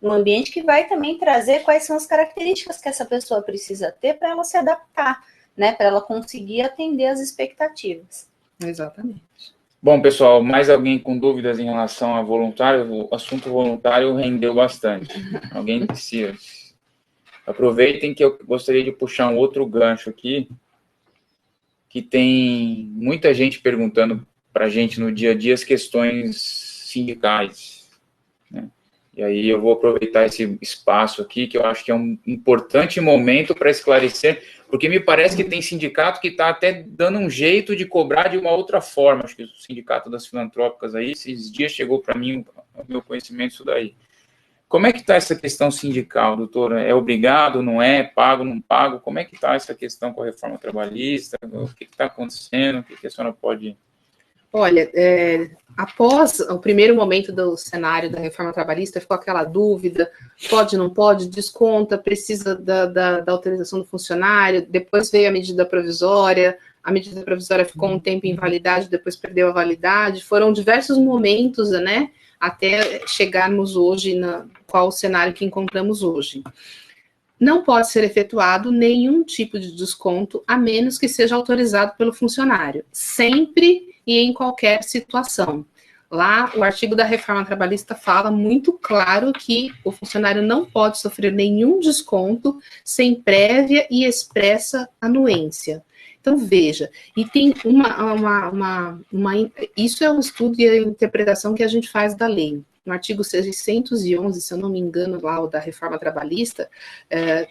no ambiente, que vai também trazer quais são as características que essa pessoa precisa ter para ela se adaptar, né? Para ela conseguir atender às expectativas. Exatamente. Bom, pessoal, mais alguém com dúvidas em relação a voluntário? O assunto voluntário rendeu bastante. Alguém precisa. Aproveitem que eu gostaria de puxar um outro gancho aqui, que tem muita gente perguntando para a gente no dia a dia as questões sindicais, né? E aí eu vou aproveitar esse espaço aqui, que eu acho que é um importante momento para esclarecer, porque me parece que tem sindicato que está até dando um jeito de cobrar de uma outra forma. Acho que o sindicato das filantrópicas aí, esses dias chegou para mim o meu conhecimento isso daí. Como é que está essa questão sindical, doutora? É obrigado, não é? Pago, não pago? Como é que está essa questão com a reforma trabalhista? O que está acontecendo? O que a senhora pode... Olha, após o primeiro momento do cenário da reforma trabalhista, ficou aquela dúvida, pode, não pode, desconta, precisa da autorização do funcionário, depois veio a medida provisória ficou um tempo em validade, depois perdeu a validade, foram diversos momentos, né, até chegarmos hoje qual o cenário que encontramos hoje. Não pode ser efetuado nenhum tipo de desconto, a menos que seja autorizado pelo funcionário, sempre e em qualquer situação. Lá, o artigo da reforma trabalhista fala muito claro que o funcionário não pode sofrer nenhum desconto sem prévia e expressa anuência. Então, veja, e tem isso é um estudo e a interpretação que a gente faz da lei. No artigo 611, se eu não me engano, lá o da reforma trabalhista,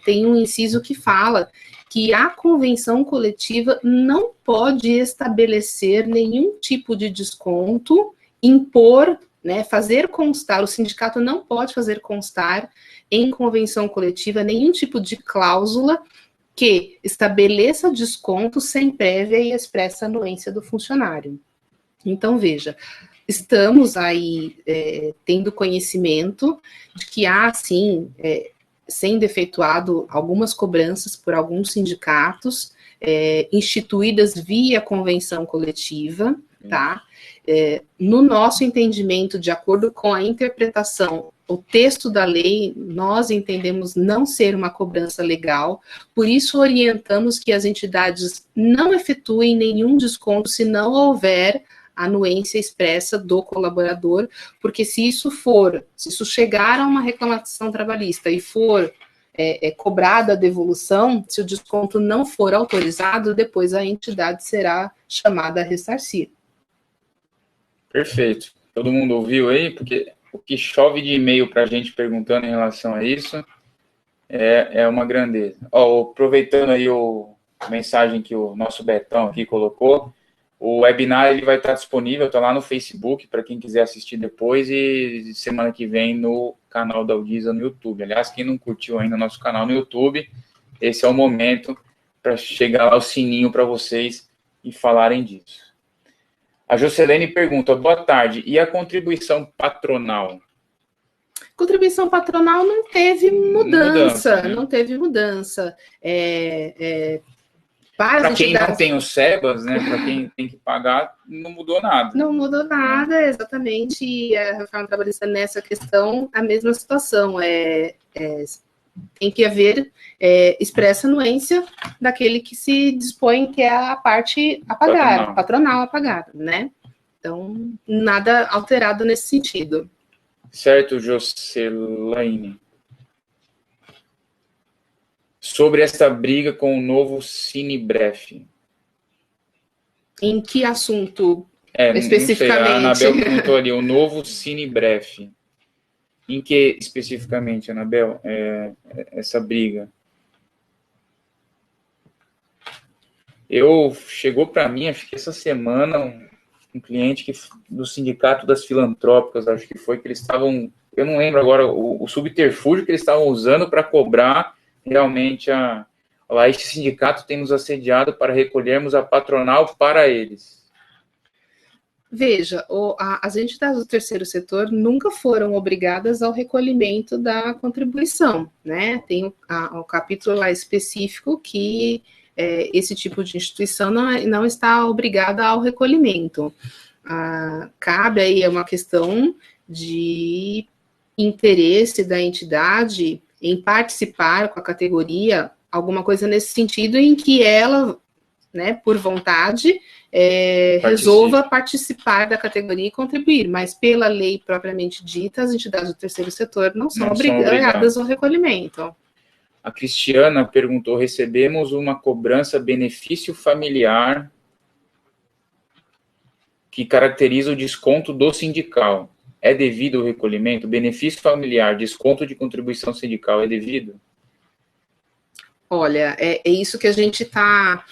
tem um inciso que fala que a convenção coletiva não pode estabelecer nenhum tipo de desconto, impor, né, fazer constar, o sindicato não pode fazer constar em convenção coletiva nenhum tipo de cláusula que estabeleça desconto sem prévia e expressa anuência do funcionário. Então, veja, estamos aí tendo conhecimento de que há, sim, sendo efetuado algumas cobranças por alguns sindicatos, instituídas via convenção coletiva, tá? No nosso entendimento, de acordo com a interpretação, o texto da lei, nós entendemos não ser uma cobrança legal, por isso orientamos que as entidades não efetuem nenhum desconto se não houver anuência expressa do colaborador, porque se isso chegar a uma reclamação trabalhista e for cobrada a devolução, se o desconto não for autorizado, depois a entidade será chamada a ressarcir. Perfeito. Todo mundo ouviu aí? Porque o que chove de e-mail para a gente perguntando em relação a isso é uma grandeza. Aproveitando aí a mensagem que o nosso Betão aqui colocou, o webinar ele vai estar disponível, está lá no Facebook, para quem quiser assistir depois, e semana que vem no canal da Udisa no YouTube. Aliás, quem não curtiu ainda nosso canal no YouTube, esse é o momento para chegar lá o sininho para vocês e falarem disso. A Jocelene pergunta, boa tarde, e a contribuição patronal? Contribuição patronal não teve mudança, né? Não teve mudança. Para quem não tem os SEBAS, né, para quem tem que pagar, não mudou nada. Não mudou nada, exatamente, e a reforma trabalhista nessa questão, a mesma situação, tem que haver expressa anuência daquele que se dispõe, que é a parte a pagar, patronal a pagar, né? Então, nada alterado nesse sentido. Certo, Jocelaine. Sobre essa briga com o novo Cinebref. Em que assunto especificamente? A Anabel perguntou ali, o novo Cinebref. Em que especificamente, Anabel, essa briga? Chegou para mim, acho que essa semana, um cliente do Sindicato das Filantrópicas, acho que foi, que eles estavam, eu não lembro agora, o subterfúgio que eles estavam usando para cobrar realmente este sindicato tem nos assediado para recolhermos a patronal para eles. Veja, as entidades do terceiro setor nunca foram obrigadas ao recolhimento da contribuição, né? Tem o capítulo lá específico que esse tipo de instituição não está obrigada ao recolhimento. Cabe aí uma questão de interesse da entidade em participar com a categoria, alguma coisa nesse sentido, em que ela, né, por vontade, resolva participar da categoria e contribuir, mas pela lei propriamente dita, as entidades do terceiro setor não são obrigadas ao recolhimento. A Cristiana perguntou, recebemos uma cobrança benefício familiar que caracteriza o desconto do sindical. É devido ao recolhimento? Benefício familiar, desconto de contribuição sindical, é devido? Olha, é isso que a gente está...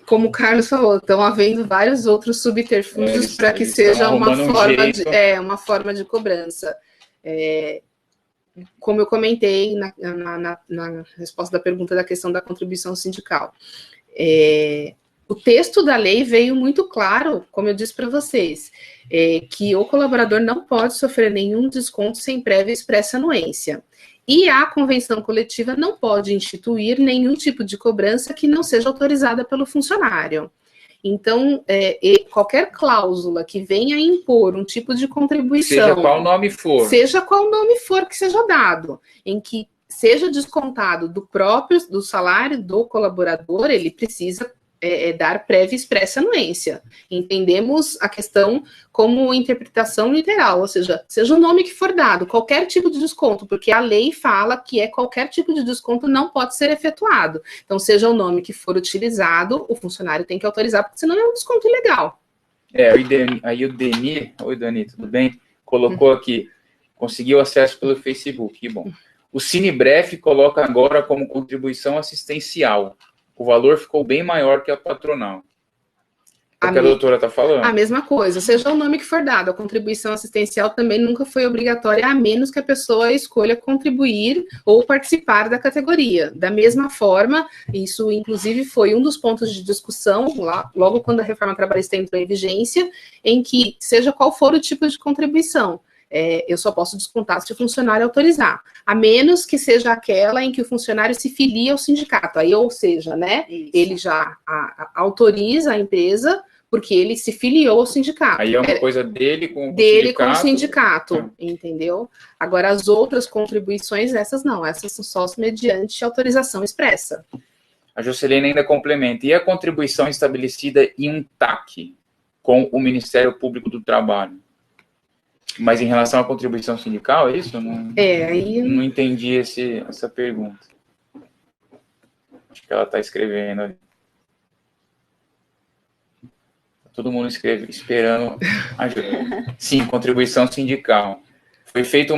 como o Carlos falou, estão havendo vários outros subterfúgios para que seja uma forma de cobrança. Como eu comentei na resposta da pergunta da questão da contribuição sindical. O texto da lei veio muito claro, como eu disse para vocês, que o colaborador não pode sofrer nenhum desconto sem prévia expressa anuência. E a convenção coletiva não pode instituir nenhum tipo de cobrança que não seja autorizada pelo funcionário. Então, qualquer cláusula que venha impor um tipo de contribuição... Seja qual nome for. Seja qual nome for que seja dado, em que seja descontado do salário do colaborador, ele precisa dar prévia expressa anuência. Entendemos a questão como interpretação literal, ou seja o nome que for dado, qualquer tipo de desconto, porque a lei fala que qualquer tipo de desconto não pode ser efetuado. Então, seja o nome que for utilizado, o funcionário tem que autorizar, porque senão é um desconto ilegal. Aí o Deni, oi Dani, tudo bem? Colocou aqui, conseguiu acesso pelo Facebook, que bom. O Cinebref coloca agora como contribuição assistencial. O valor ficou bem maior que a patronal. O que a doutora está falando? A mesma coisa, seja o nome que for dado, a contribuição assistencial também nunca foi obrigatória, a menos que a pessoa escolha contribuir ou participar da categoria. Da mesma forma, isso inclusive foi um dos pontos de discussão, logo quando a reforma trabalhista entrou em vigência, em que, seja qual for o tipo de contribuição, eu só posso descontar se o funcionário autorizar, a menos que seja aquela em que o funcionário se filia ao sindicato, aí, ou seja, né, ele já autoriza a empresa porque ele se filiou ao sindicato. Aí é uma coisa dele com o sindicato, entendeu? Agora, as outras contribuições, essas não, essas são só mediante autorização expressa. A Juscelina ainda complementa, e a contribuição estabelecida em um TAC com o Ministério Público do Trabalho? Mas em relação à contribuição sindical, é isso? Não entendi essa pergunta. Acho que ela está escrevendo ali. Todo mundo esperando ajuda. Sim, contribuição sindical. Foi feito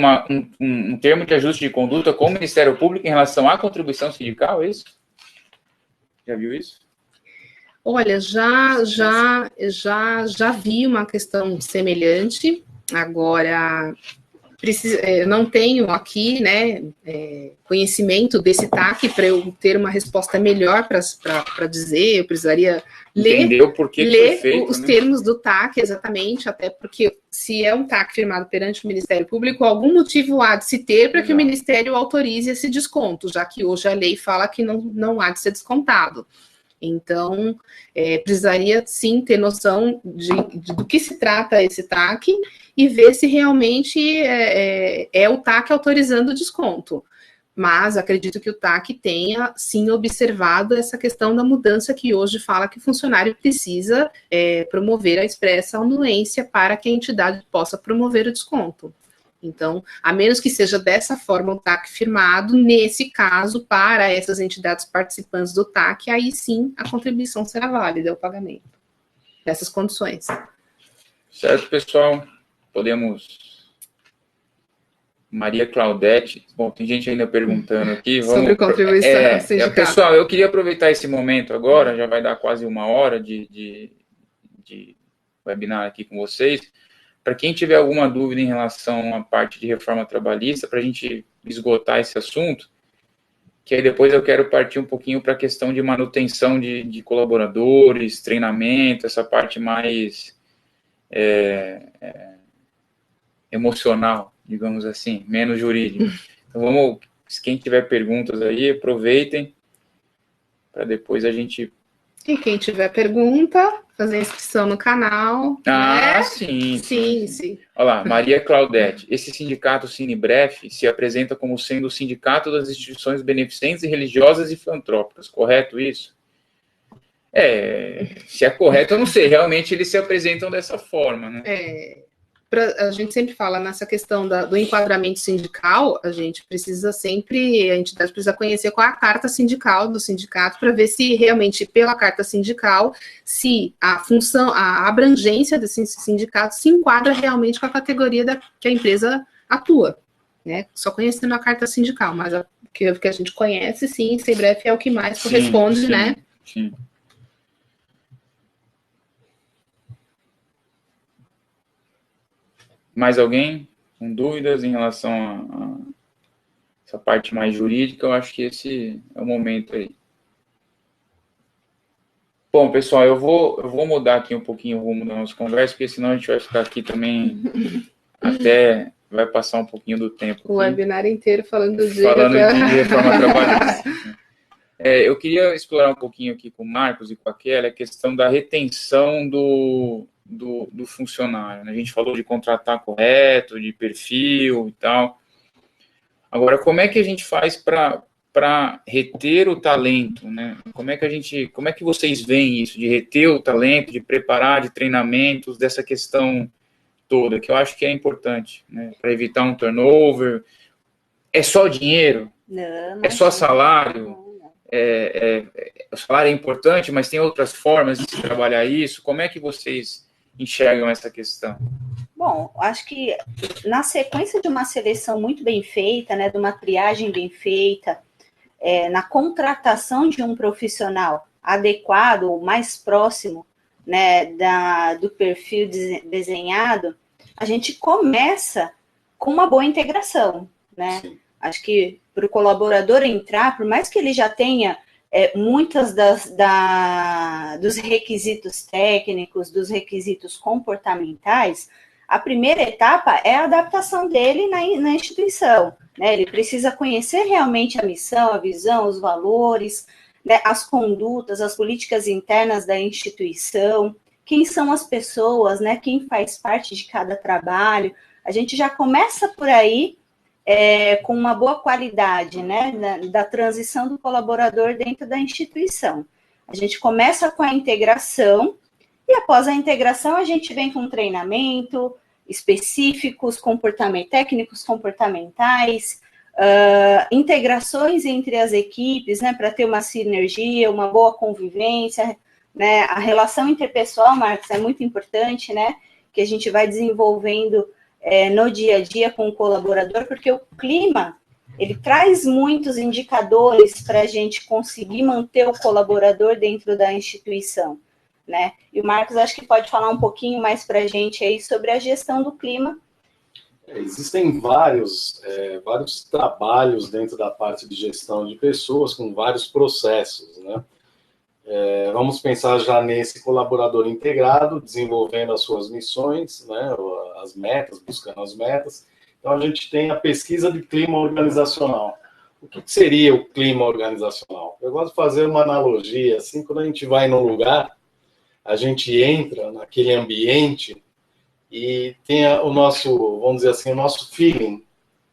um termo de ajuste de conduta com o Ministério Público em relação à contribuição sindical, é isso? Já viu isso? Olha, já vi uma questão semelhante. Agora, não tenho aqui, né, conhecimento desse TAC para eu ter uma resposta melhor para dizer. Eu precisaria ler os termos do TAC, exatamente, até porque se é um TAC firmado perante o Ministério Público, algum motivo há de se ter para que o Ministério autorize esse desconto, já que hoje a lei fala que não há de ser descontado. Então, precisaria sim ter noção do que se trata esse TAC e ver se realmente é o TAC autorizando o desconto. Mas acredito que o TAC tenha sim observado essa questão da mudança que hoje fala que o funcionário precisa promover a expressa anuência para que a entidade possa promover o desconto. Então, a menos que seja dessa forma o TAC firmado, nesse caso, para essas entidades participantes do TAC, aí sim a contribuição será válida, o pagamento, nessas condições. Certo, pessoal? Podemos... Maria Claudete, bom, tem gente ainda perguntando aqui. Sobre contribuição sindical. Pessoal, eu queria aproveitar esse momento agora, já vai dar quase 1 hora de webinar aqui com vocês. Para quem tiver alguma dúvida em relação à parte de reforma trabalhista, para a gente esgotar esse assunto, que aí depois eu quero partir um pouquinho para a questão de manutenção de colaboradores, treinamento, essa parte mais emocional, digamos assim, menos jurídica. Então quem tiver perguntas aí, aproveitem, para depois a gente... E quem tiver pergunta, fazer inscrição no canal. Ah, né? Sim. Olha lá, Maria Claudete. Esse sindicato Cinebref se apresenta como sendo o sindicato das instituições beneficentes e religiosas e filantrópicas. Correto isso? Se é correto, eu não sei. Realmente eles se apresentam dessa forma, né? A gente sempre fala nessa questão do enquadramento sindical, a entidade precisa conhecer qual é a carta sindical do sindicato para ver se realmente, pela carta sindical, se a função, a abrangência desse sindicato se enquadra realmente com a categoria que a empresa atua, né? Só conhecendo a carta sindical, mas o que a gente conhece, sim, Cinebref é o que mais corresponde, né? Sim. Mais alguém com dúvidas em relação a essa parte mais jurídica? Eu acho que esse é o momento aí. Bom, pessoal, eu vou mudar aqui um pouquinho o rumo da nossa conversa, porque senão a gente vai ficar aqui também até vai passar um pouquinho do tempo. O webinar inteiro falando de reforma trabalhista. Eu queria explorar um pouquinho aqui com o Marcos e com a Kelly a questão da retenção do funcionário, né? A gente falou de contratar correto, de perfil e tal. Agora, como é que a gente faz para reter o talento, né? Como é que vocês veem isso, de reter o talento, de preparar, de treinamentos, dessa questão toda, que eu acho que é importante, né? Para evitar um turnover. É só dinheiro? Não. É só salário? O salário é importante, mas tem outras formas de se trabalhar isso. Como é que vocês enxergam essa questão? Bom, acho que na sequência de uma seleção muito bem feita, né, de uma triagem bem feita, na contratação de um profissional adequado, mais próximo, né, do perfil desenhado, a gente começa com uma boa integração, né? Sim. Acho que para o colaborador entrar, por mais que ele já tenha muitas dos requisitos técnicos, dos requisitos comportamentais, A primeira etapa é a adaptação dele na instituição, né? Ele precisa conhecer realmente a missão, a visão, os valores, né? As condutas, as políticas internas da instituição, quem são as pessoas, né? Quem faz parte de cada trabalho. A gente já começa por aí com uma boa qualidade, né? Da transição do colaborador dentro da instituição. A gente começa com a integração, e após a integração, a gente vem com treinamento específicos, técnicos comportamentais, integrações entre as equipes, né, para ter uma sinergia, uma boa convivência, né, a relação interpessoal, Marcos, é muito importante, né, que a gente vai desenvolvendo no dia a dia com o colaborador, porque o clima, ele traz muitos indicadores para a gente conseguir manter o colaborador dentro da instituição, né? E o Marcos acho que pode falar um pouquinho mais para a gente aí sobre a gestão do clima. Existem vários trabalhos dentro da parte de gestão de pessoas com vários processos, né? Vamos pensar já nesse colaborador integrado, desenvolvendo as suas missões, né? As metas, buscando as metas. Então, a gente tem a pesquisa de clima organizacional. O que seria o clima organizacional? Eu gosto de fazer uma analogia, assim, quando a gente vai num lugar, a gente entra naquele ambiente e tem o nosso, vamos dizer assim, o nosso feeling,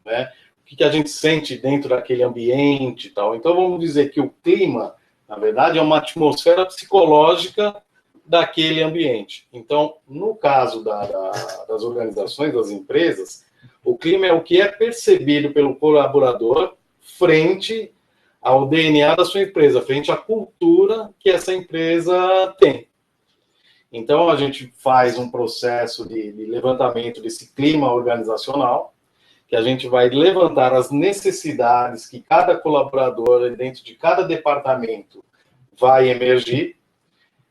né? O que a gente sente dentro daquele ambiente e tal. Então, vamos dizer que o clima, na verdade, é uma atmosfera psicológica daquele ambiente. Então, no caso das organizações, das empresas, o clima é o que é percebido pelo colaborador frente ao DNA da sua empresa, frente à cultura que essa empresa tem. Então, a gente faz um processo de levantamento desse clima organizacional, que a gente vai levantar as necessidades que cada colaborador, dentro de cada departamento, vai emergir.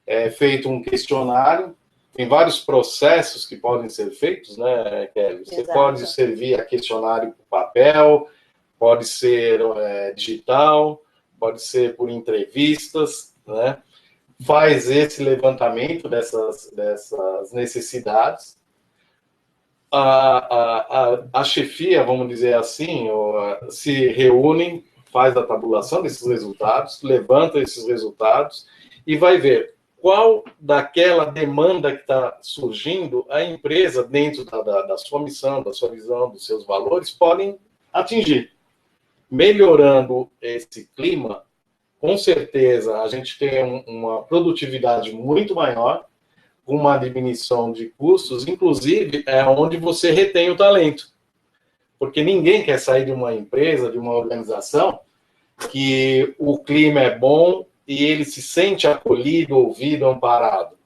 É feito um questionário, tem vários processos que podem ser feitos, né, Kelly? Você Exato. pode servir a questionário por papel, pode ser digital, pode ser por entrevistas, né? Faz esse levantamento dessas necessidades. A chefia, vamos dizer assim, se reúne, faz a tabulação desses resultados, levanta esses resultados e vai ver qual daquela demanda que está surgindo a empresa, dentro da sua missão, da sua visão, dos seus valores, podem atingir. Melhorando esse clima, com certeza a gente tem uma produtividade muito maior, uma diminuição de custos, inclusive é onde você retém o talento. Porque ninguém quer sair de uma empresa, de uma organização, que o clima é bom e ele se sente acolhido, ouvido, amparado.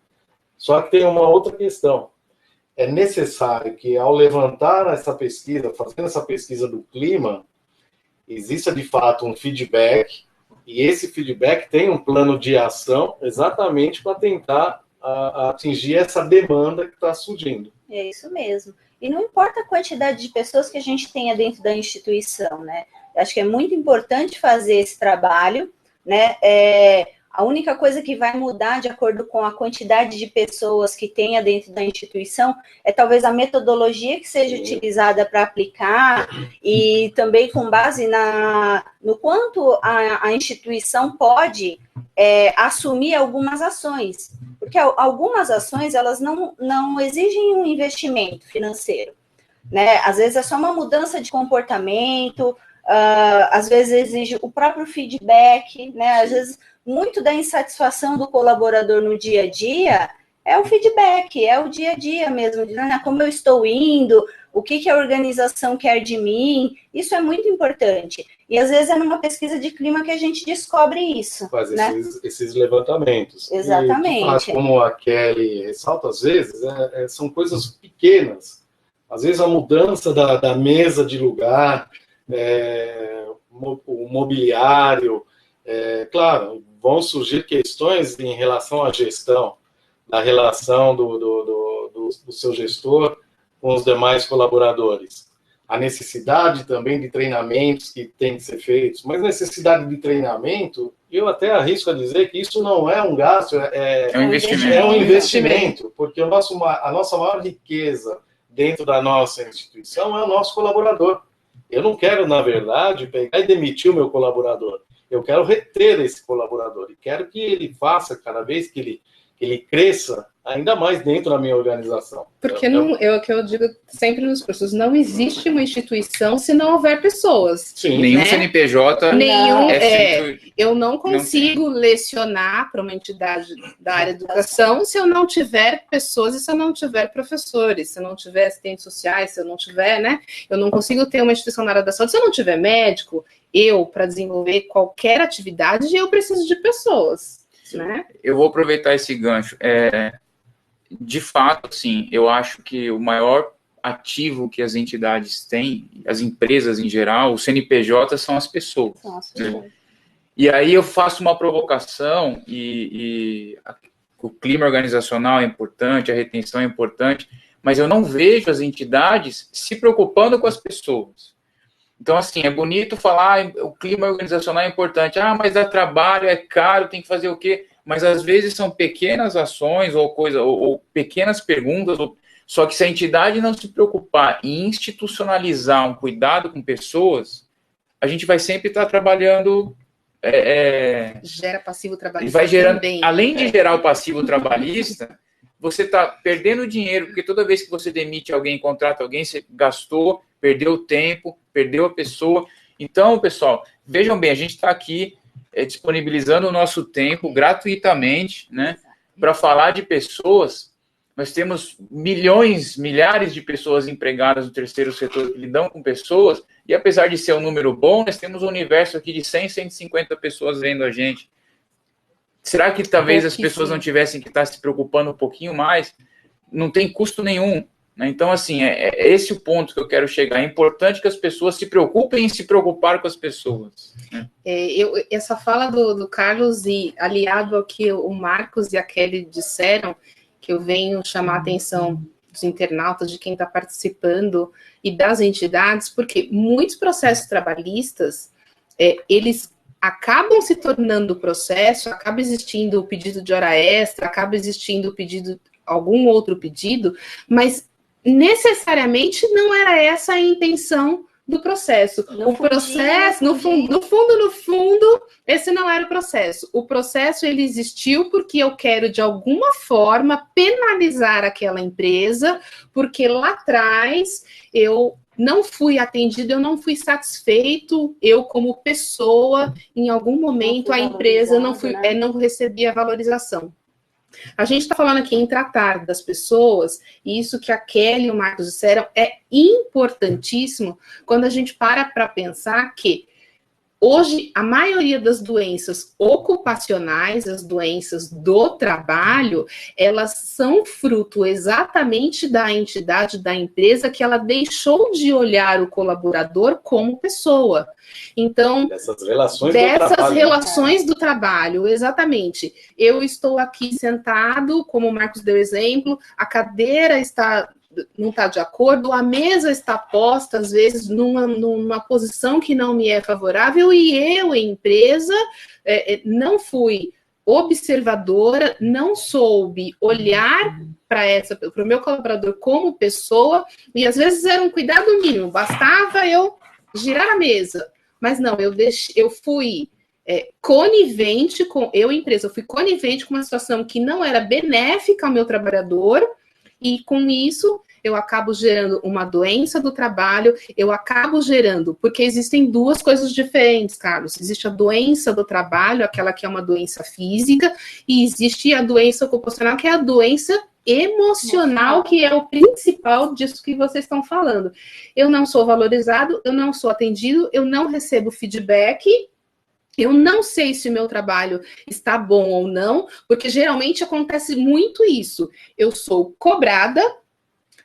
Só que tem uma outra questão. É necessário que, ao levantar essa pesquisa, fazendo essa pesquisa do clima, exista, de fato, um feedback, e esse feedback tem um plano de ação exatamente para tentar atingir essa demanda que está surgindo. É isso mesmo. E não importa a quantidade de pessoas que a gente tenha dentro da instituição, né? Eu acho que é muito importante fazer esse trabalho, né? A única coisa que vai mudar de acordo com a quantidade de pessoas que tenha dentro da instituição é talvez a metodologia que seja utilizada para aplicar e também com base no quanto a instituição pode assumir algumas ações. Porque algumas ações, elas não exigem um investimento financeiro, né? Às vezes é só uma mudança de comportamento, às vezes exige o próprio feedback, né? Às vezes, muito da insatisfação do colaborador no dia a dia é o feedback, é o dia a dia mesmo, né? Como eu estou indo, o que a organização quer de mim, isso é muito importante. E às vezes é numa pesquisa de clima que a gente descobre isso. Faz, né? esses levantamentos. Exatamente. E, como a Kelly ressalta, às vezes, são coisas pequenas. Às vezes a mudança da mesa de lugar, o mobiliário, claro, vão surgir questões em relação à gestão, da relação do seu gestor com os demais colaboradores. A necessidade também de treinamentos que tem que ser feitos, mas necessidade de treinamento, eu até arrisco a dizer que isso não é um gasto, um investimento. É um investimento, porque a nossa maior riqueza dentro da nossa instituição é o nosso colaborador. Eu não quero, na verdade, pegar e demitir o meu colaborador. Eu quero reter esse colaborador e quero que ele faça, cada vez que ele cresça, ainda mais dentro da minha organização. Porque é o que eu digo sempre nos cursos, não existe uma instituição se não houver pessoas. Sim, nenhum né? CNPJ eu não consigo lecionar para uma entidade da área de educação se eu não tiver pessoas e se eu não tiver professores, se eu não tiver assistentes sociais, se eu não tiver, né? Eu não consigo ter uma instituição na área da saúde se eu não tiver médico. Para desenvolver qualquer atividade, eu preciso de pessoas, né? Eu vou aproveitar esse gancho. De fato, sim, eu acho que o maior ativo que as entidades têm, as empresas em geral, o CNPJ, são as pessoas. Né? E aí eu faço uma provocação, o clima organizacional é importante, a retenção é importante, mas eu não vejo as entidades se preocupando com as pessoas. Então, assim, é bonito falar, o clima organizacional é importante, mas dá trabalho, é caro, tem que fazer o quê? Mas às vezes são pequenas ações ou pequenas perguntas, só que se a entidade não se preocupar em institucionalizar um cuidado com pessoas, a gente vai sempre estar trabalhando... Gera passivo trabalhista vai gerando, também. Além de gerar o passivo trabalhista, você está perdendo dinheiro, porque toda vez que você demite alguém, contrata alguém, você gastou, perdeu o tempo, perdeu a pessoa. Então, pessoal, vejam bem, a gente está aqui disponibilizando o nosso tempo gratuitamente, né, para falar de pessoas. Nós temos milhares de pessoas empregadas no terceiro setor que lidam com pessoas, e apesar de ser um número bom, nós temos um universo aqui de 100, 150 pessoas vendo a gente. Será que talvez as pessoas não tivessem que estar se preocupando um pouquinho mais? Não tem custo nenhum. Né? Então, assim, é esse o ponto que eu quero chegar. É importante que as pessoas se preocupem em se preocupar com as pessoas. Né? Essa fala do Carlos, e aliado ao que o Marcos e a Kelly disseram, que eu venho chamar a atenção dos internautas, de quem está participando e das entidades, porque muitos processos trabalhistas, eles acabam se tornando processo, acaba existindo o pedido de hora extra, acaba existindo o pedido, algum outro pedido, mas necessariamente não era essa a intenção do processo. O processo, no fundo, esse não era o processo. O processo, ele existiu porque eu quero, de alguma forma, penalizar aquela empresa, porque lá atrás eu não fui atendido, eu não fui satisfeito, eu como pessoa, em algum momento a empresa não recebia valorização. A gente está falando aqui em tratar das pessoas, e isso que a Kelly e o Marcos disseram é importantíssimo quando a gente para pensar que hoje a maioria das doenças ocupacionais, as doenças do trabalho, elas são fruto exatamente da entidade, da empresa, que ela deixou de olhar o colaborador como pessoa. Então, dessas relações do trabalho, exatamente. Eu estou aqui sentado, como o Marcos deu exemplo, a cadeira não está de acordo, a mesa está posta, às vezes, numa posição que não me é favorável, e eu, empresa, não fui observadora, não soube olhar para o meu colaborador como pessoa, e às vezes era um cuidado mínimo, bastava eu girar a mesa. Mas não, eu fui conivente empresa, eu fui conivente com uma situação que não era benéfica ao meu trabalhador, e com isso eu acabo gerando uma doença do trabalho, porque existem duas coisas diferentes, Carlos. Existe a doença do trabalho, aquela que é uma doença física, e existe a doença ocupacional, que é a doença emocional, que é o principal disso que vocês estão falando. Eu não sou valorizado, eu não sou atendido, eu não recebo feedback, eu não sei se o meu trabalho está bom ou não, porque geralmente acontece muito isso. Eu sou cobrada,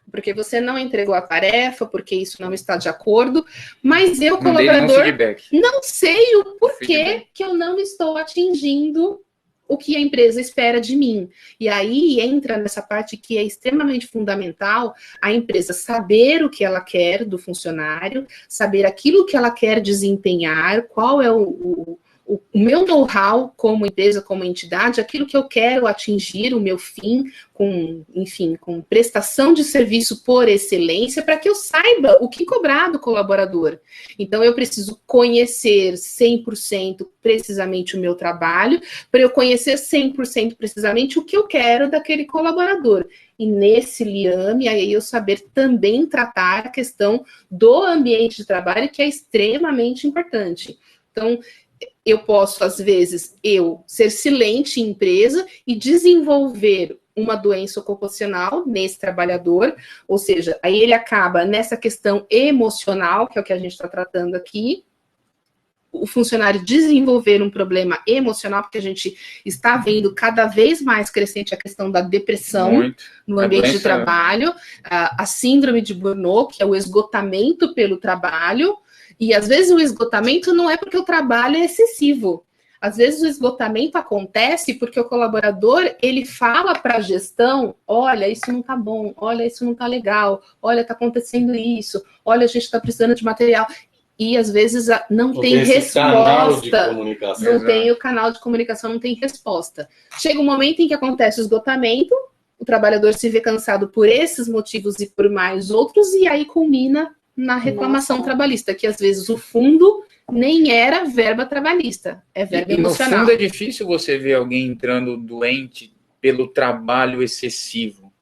porque você não entregou a tarefa, porque isso não está de acordo, mas eu, colaborador, não sei o porquê que eu não estou atingindo o que a empresa espera de mim. E aí entra nessa parte que é extremamente fundamental, a empresa saber o que ela quer do funcionário, saber aquilo que ela quer desempenhar, qual é o o meu know-how como empresa, como entidade, aquilo que eu quero atingir, o meu fim, com prestação de serviço por excelência, para que eu saiba o que cobrar do colaborador. Então, eu preciso conhecer 100% precisamente o meu trabalho, para eu conhecer 100% precisamente o que eu quero daquele colaborador. E nesse liame, aí eu saber também tratar a questão do ambiente de trabalho, que é extremamente importante. Então, eu posso, às vezes, ser silente em empresa e desenvolver uma doença ocupacional nesse trabalhador, ou seja, aí ele acaba nessa questão emocional, que é o que a gente está tratando aqui, o funcionário desenvolver um problema emocional, porque a gente está vendo cada vez mais crescente a questão da depressão no ambiente de trabalho, a síndrome de Burnout, que é o esgotamento pelo trabalho, e às vezes o esgotamento não é porque o trabalho é excessivo. Às vezes o esgotamento acontece porque o colaborador, ele fala para a gestão, olha, isso não está bom, olha, isso não está legal, olha, está acontecendo isso, olha, a gente está precisando de material. E às vezes não tem resposta. Canal de comunicação, não tem o canal de comunicação, não tem resposta. Chega um momento em que acontece o esgotamento, o trabalhador se vê cansado por esses motivos e por mais outros, e aí culmina na reclamação trabalhista, que às vezes o fundo nem era verba trabalhista, é verba emocional. No fundo é difícil você ver alguém entrando doente pelo trabalho excessivo.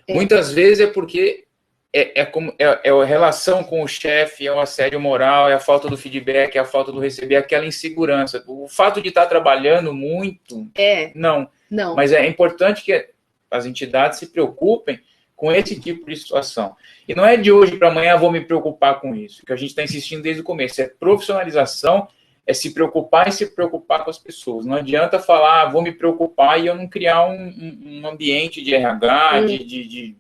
Muitas vezes é porque é a relação com o chefe, é o assédio moral, é a falta do feedback, é a falta do receber, aquela insegurança. O fato de estar trabalhando muito, não. Mas é importante que as entidades se preocupem com esse tipo de situação. E não é de hoje para amanhã vou me preocupar com isso, que a gente está insistindo desde o começo. É profissionalização, é se preocupar e se preocupar com as pessoas. Não adianta falar, vou me preocupar e eu não criar um ambiente de RH, de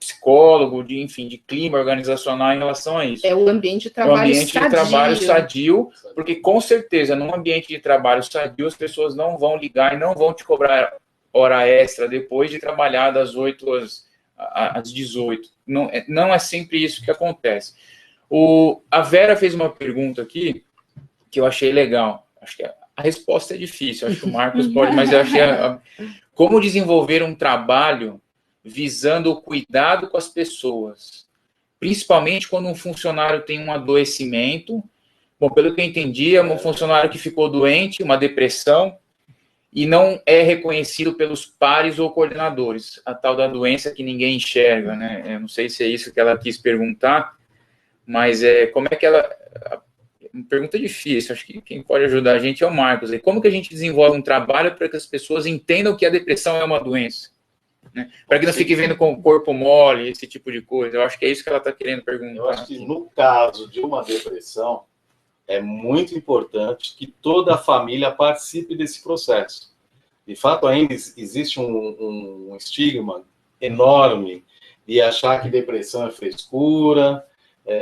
psicólogo, enfim, de clima organizacional em relação a isso. É o ambiente de trabalho sadio. É um ambiente de trabalho sadio, porque com certeza, num ambiente de trabalho sadio, as pessoas não vão ligar e não vão te cobrar hora extra depois de trabalhar das 8 às 18. Não é sempre isso que acontece. A Vera fez uma pergunta aqui que eu achei legal. Acho que a resposta é difícil, acho que o Marcos pode, mas eu achei... Como desenvolver um trabalho visando o cuidado com as pessoas, principalmente quando um funcionário tem um adoecimento. Bom, pelo que eu entendi, é um funcionário que ficou doente, uma depressão, e não é reconhecido pelos pares ou coordenadores, a tal da doença que ninguém enxerga, né? Eu não sei se é isso que ela quis perguntar, mas como é que ela... Uma pergunta difícil, acho que quem pode ajudar a gente é o Marcos. Como que a gente desenvolve um trabalho para que as pessoas entendam que a depressão é uma doença? Né? Para que não fique vendo com o corpo mole, esse tipo de coisa. Eu acho que é isso que ela está querendo perguntar. Eu acho que no caso de uma depressão, é muito importante que toda a família participe desse processo. De fato, ainda existe um estigma enorme de achar que depressão é frescura,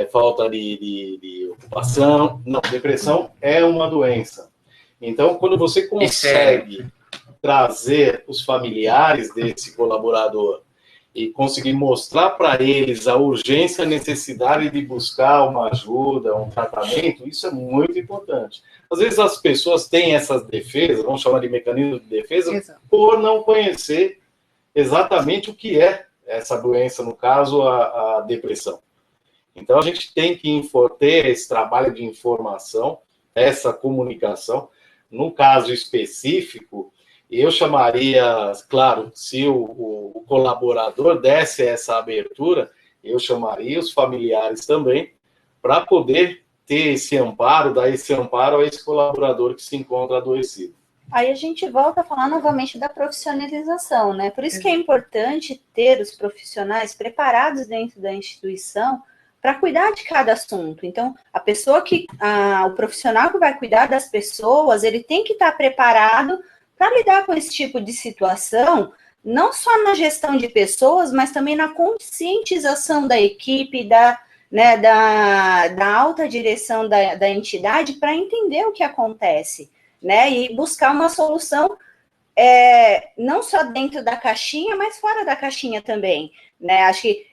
falta de ocupação. Não, depressão é uma doença. Então, quando você consegue trazer os familiares desse colaborador e conseguir mostrar para eles a urgência, a necessidade de buscar uma ajuda, um tratamento, isso é muito importante. Às vezes as pessoas têm essas defesas, vamos chamar de mecanismo de defesa, Exato. Por não conhecer exatamente o que é essa doença, no caso, a depressão. Então a gente tem que ter esse trabalho de informação, essa comunicação. No caso específico, eu chamaria, claro, se o colaborador desse essa abertura, eu chamaria os familiares também, para poder ter esse amparo, dar esse amparo a esse colaborador que se encontra adoecido. Aí a gente volta a falar novamente da profissionalização, né? Por isso que é importante ter os profissionais preparados dentro da instituição para cuidar de cada assunto. Então, o profissional que vai cuidar das pessoas, ele tem que estar preparado para lidar com esse tipo de situação, não só na gestão de pessoas, mas também na conscientização da equipe, da alta direção da entidade, para entender o que acontece, né? E buscar uma solução não só dentro da caixinha, mas fora da caixinha também, né? Acho que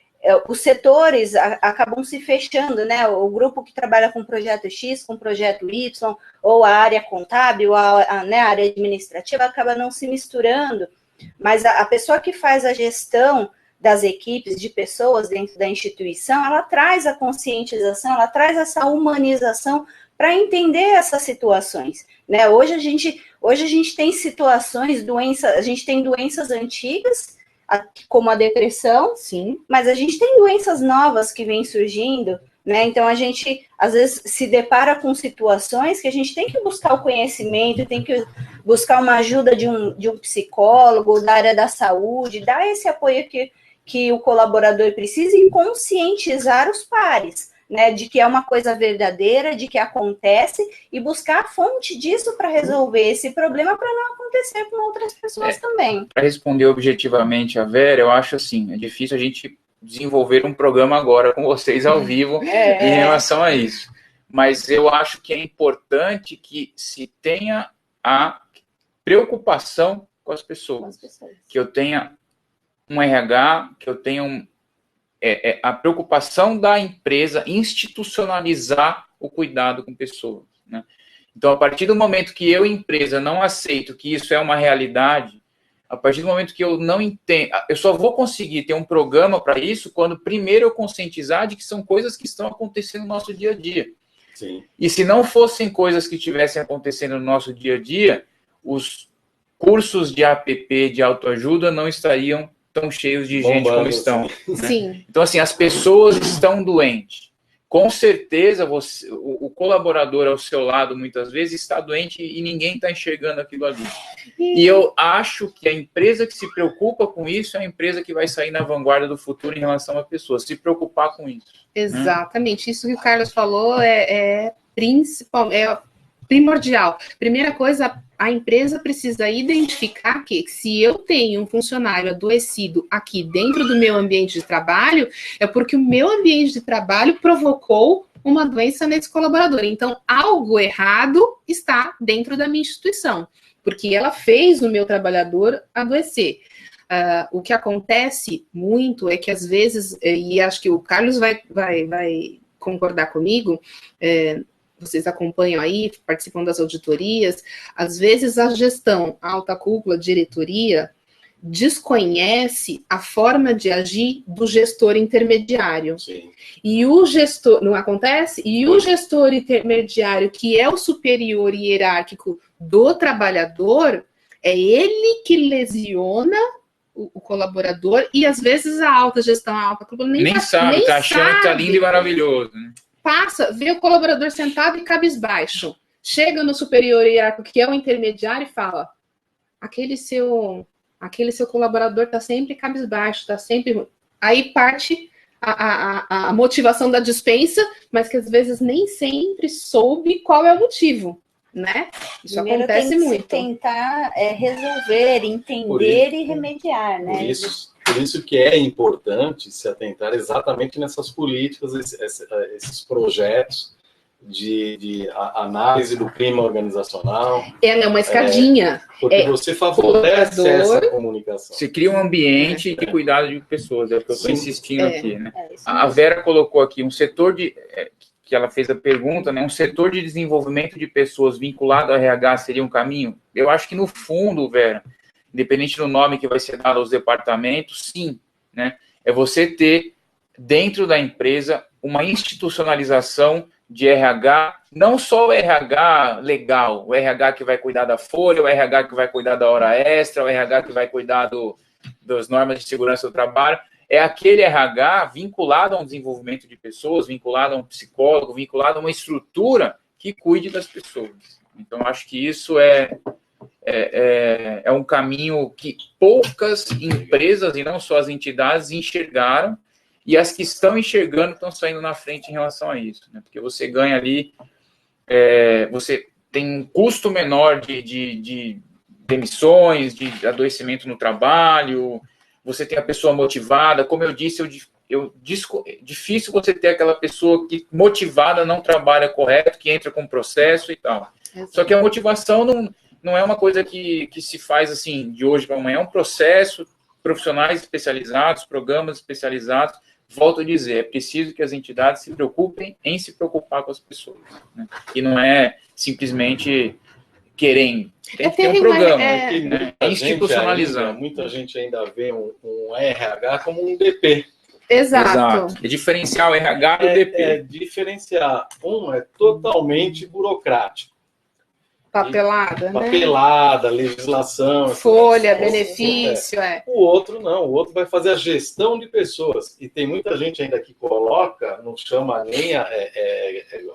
os setores acabam se fechando, né? O grupo que trabalha com projeto X, com projeto Y, ou a área contábil, né, a área administrativa, acaba não se misturando, mas a pessoa que faz a gestão das equipes de pessoas dentro da instituição, ela traz a conscientização, ela traz essa humanização para entender essas situações, né? Hoje a gente tem situações, a gente tem doenças antigas, como a depressão, sim, mas a gente tem doenças novas que vêm surgindo, né? Então a gente às vezes se depara com situações que a gente tem que buscar o conhecimento, tem que buscar uma ajuda de um psicólogo da área da saúde, dar esse apoio que o colaborador precisa e conscientizar os pares, né, de que é uma coisa verdadeira, de que acontece, e buscar a fonte disso para resolver esse problema para não acontecer com outras pessoas também. Para responder objetivamente a Vera, eu acho assim, é difícil a gente desenvolver um programa agora com vocês ao vivo em relação a isso. Mas eu acho que é importante que se tenha a preocupação com as pessoas. Que eu tenha um RH, que eu tenha a preocupação da empresa institucionalizar o cuidado com pessoas, né? Então, a partir do momento que eu, empresa, não aceito que isso é uma realidade, a partir do momento que eu não entendo, eu só vou conseguir ter um programa para isso quando primeiro eu conscientizar de que são coisas que estão acontecendo no nosso dia a dia. Sim. E se não fossem coisas que estivessem acontecendo no nosso dia a dia, os cursos de APP, de autoajuda, não estariam tão cheios de gente como estão. Né? Sim. Então, assim, as pessoas estão doentes. Com certeza, o colaborador ao seu lado, muitas vezes, está doente e ninguém está enxergando aquilo ali. E eu acho que a empresa que se preocupa com isso é a empresa que vai sair na vanguarda do futuro em relação a pessoas. Se preocupar com isso. Exatamente. Né? Isso que o Carlos falou é primordial. Primeira coisa, a empresa precisa identificar que se eu tenho um funcionário adoecido aqui dentro do meu ambiente de trabalho, é porque o meu ambiente de trabalho provocou uma doença nesse colaborador. Então, algo errado está dentro da minha instituição, porque ela fez o meu trabalhador adoecer. O que acontece muito é que, às vezes, e acho que o Carlos vai concordar comigo, vocês acompanham aí, participam das auditorias, às vezes a gestão, a alta cúpula, a diretoria, desconhece a forma de agir do gestor intermediário. Sim. E o gestor, não acontece? E o gestor intermediário, que é o superior hierárquico do trabalhador, é ele que lesiona o colaborador, e às vezes a alta gestão, a alta cúpula nem sabe, tá achando que tá lindo e maravilhoso, né? Passa, vê o colaborador sentado e cabisbaixo. Chega no superior hierárquico, que é o intermediário, e fala: aquele seu colaborador está sempre cabisbaixo, está sempre... Aí parte a motivação da dispensa, mas que às vezes nem sempre soube qual é o motivo, né? Isso primeiro acontece muito. Tentar resolver, entender e remediar, né? Por isso que é importante se atentar exatamente nessas políticas, esses projetos de análise do clima organizacional. É uma escadinha. Porque você favorece essa comunicação. Você cria um ambiente de cuidado de pessoas, é o que eu estou insistindo aqui, né? A Vera colocou aqui um setor que ela fez a pergunta, né? Um setor de desenvolvimento de pessoas vinculado ao RH seria um caminho? Eu acho que, no fundo, Vera, independente do nome que vai ser dado aos departamentos, sim, né? É você ter, dentro da empresa, uma institucionalização de RH, não só o RH legal, o RH que vai cuidar da folha, o RH que vai cuidar da hora extra, o RH que vai cuidar das normas de segurança do trabalho, é aquele RH vinculado a um desenvolvimento de pessoas, vinculado a um psicólogo, vinculado a uma estrutura que cuide das pessoas. Então, acho que isso é um caminho que poucas empresas, e não só as entidades, enxergaram, e as que estão enxergando estão saindo na frente em relação a isso, né? Porque você ganha ali, você tem um custo menor de demissões, de adoecimento no trabalho, você tem a pessoa motivada, como eu disse, difícil você ter aquela pessoa que motivada não trabalha correto, que entra com processo e tal. Exato. Só que a motivação não é uma coisa que se faz assim, de hoje para amanhã, é um processo, profissionais especializados, programas especializados, volto a dizer, é preciso que as entidades se preocupem em se preocupar com as pessoas, né? E não é simplesmente querendo. Tem que ter um programa, né? Institucionalizar. Muita gente ainda vê um RH como um DP. Exato. É diferenciar o RH do DP. É diferenciar. Um é totalmente burocrático. Papelada, né? Papelada, legislação. Folha, benefício, O outro não, o outro vai fazer a gestão de pessoas. E tem muita gente ainda que coloca, não chama nem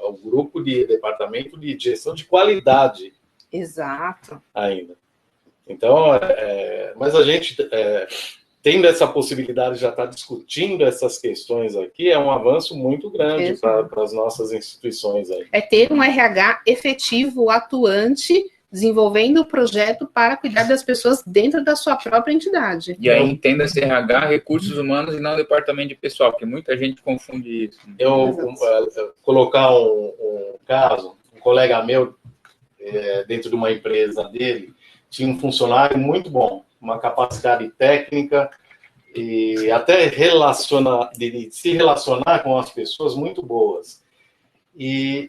o grupo de departamento de gestão de qualidade. Exato. Ainda. Então, mas a gente, tendo essa possibilidade de já estar discutindo essas questões aqui, é um avanço muito grande para as nossas instituições aí. É ter um RH efetivo, atuante, desenvolvendo o projeto para cuidar das pessoas dentro da sua própria entidade. E aí entenda-se RH, recursos humanos e não departamento de pessoal, porque muita gente confunde isso. Eu colocar um caso, um colega meu, dentro de uma empresa dele, tinha um funcionário muito bom, uma capacidade técnica e até de se relacionar com as pessoas muito boas.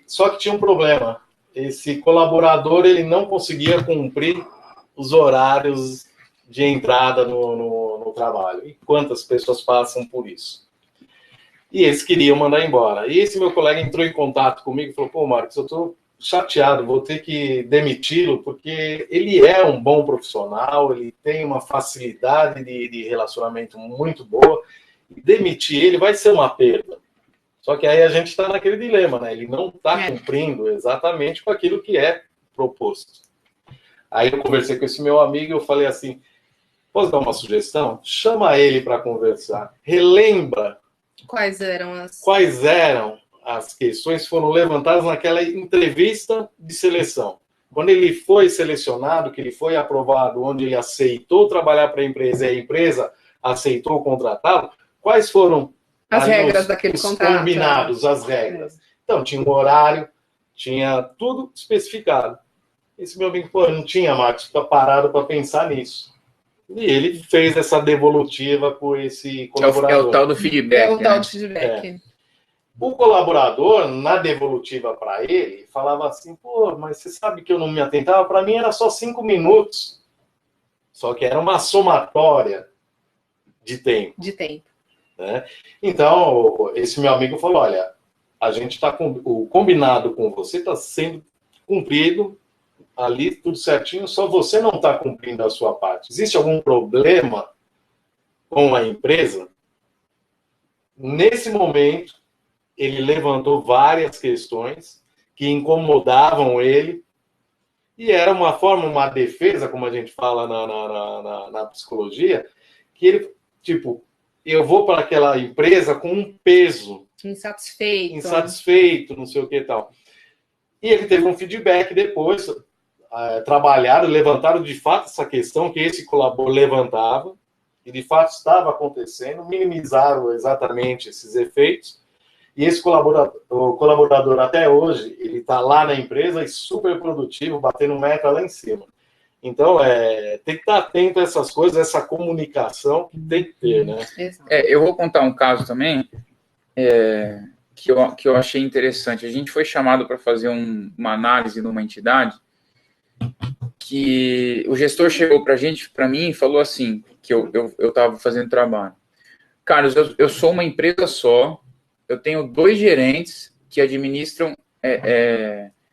Só que tinha um problema. Esse colaborador ele não conseguia cumprir os horários de entrada no trabalho. E quantas pessoas passam por isso? E eles queriam mandar embora. E esse meu colega entrou em contato comigo e falou, pô, Marcos, eu estou chateado, vou ter que demiti-lo, porque ele é um bom profissional, ele tem uma facilidade de relacionamento muito boa, e demitir ele vai ser uma perda. Só que aí a gente está naquele dilema, né? Ele não está cumprindo exatamente com aquilo que é proposto. Aí eu conversei com esse meu amigo e eu falei assim, posso dar uma sugestão? Chama ele para conversar, relembra quais eram as questões foram levantadas naquela entrevista de seleção. Quando ele foi selecionado, que ele foi aprovado, onde ele aceitou trabalhar para a empresa e a empresa aceitou contratá-lo, quais foram as regras daquele contrato? Combinados, as regras. Então, tinha um horário, tinha tudo especificado. Esse meu amigo, pô, não tinha, Marcos, fica parado para pensar nisso. E ele fez essa devolutiva com esse colaborador. É o tal do feedback. É o tal do feedback. O colaborador, na devolutiva para ele, falava assim, pô, mas você sabe que eu não me atentava? Para mim era só 5 minutos. Só que era uma somatória de tempo. Né? Então, esse meu amigo falou, olha, a gente está o combinado com você está sendo cumprido ali, tudo certinho, só você não está cumprindo a sua parte. Existe algum problema com a empresa? Nesse momento, ele levantou várias questões que incomodavam ele, e era uma forma, uma defesa, como a gente fala na psicologia, que ele, tipo, eu vou para aquela empresa com um peso. Insatisfeito, não sei o que e tal. E ele teve um feedback depois, trabalharam, levantaram de fato essa questão que esse colaborador levantava, e de fato estava acontecendo, minimizaram exatamente esses efeitos. E esse colaborador até hoje, ele está lá na empresa e super produtivo, batendo meta lá em cima. Então, tem que estar atento a essas coisas, essa comunicação que tem que ter, né? Eu vou contar um caso também que eu achei interessante. A gente foi chamado para fazer uma análise numa entidade que o gestor chegou para mim e falou assim, que eu estava fazendo trabalho. Carlos, eu sou uma empresa só, eu tenho 2 gerentes que administram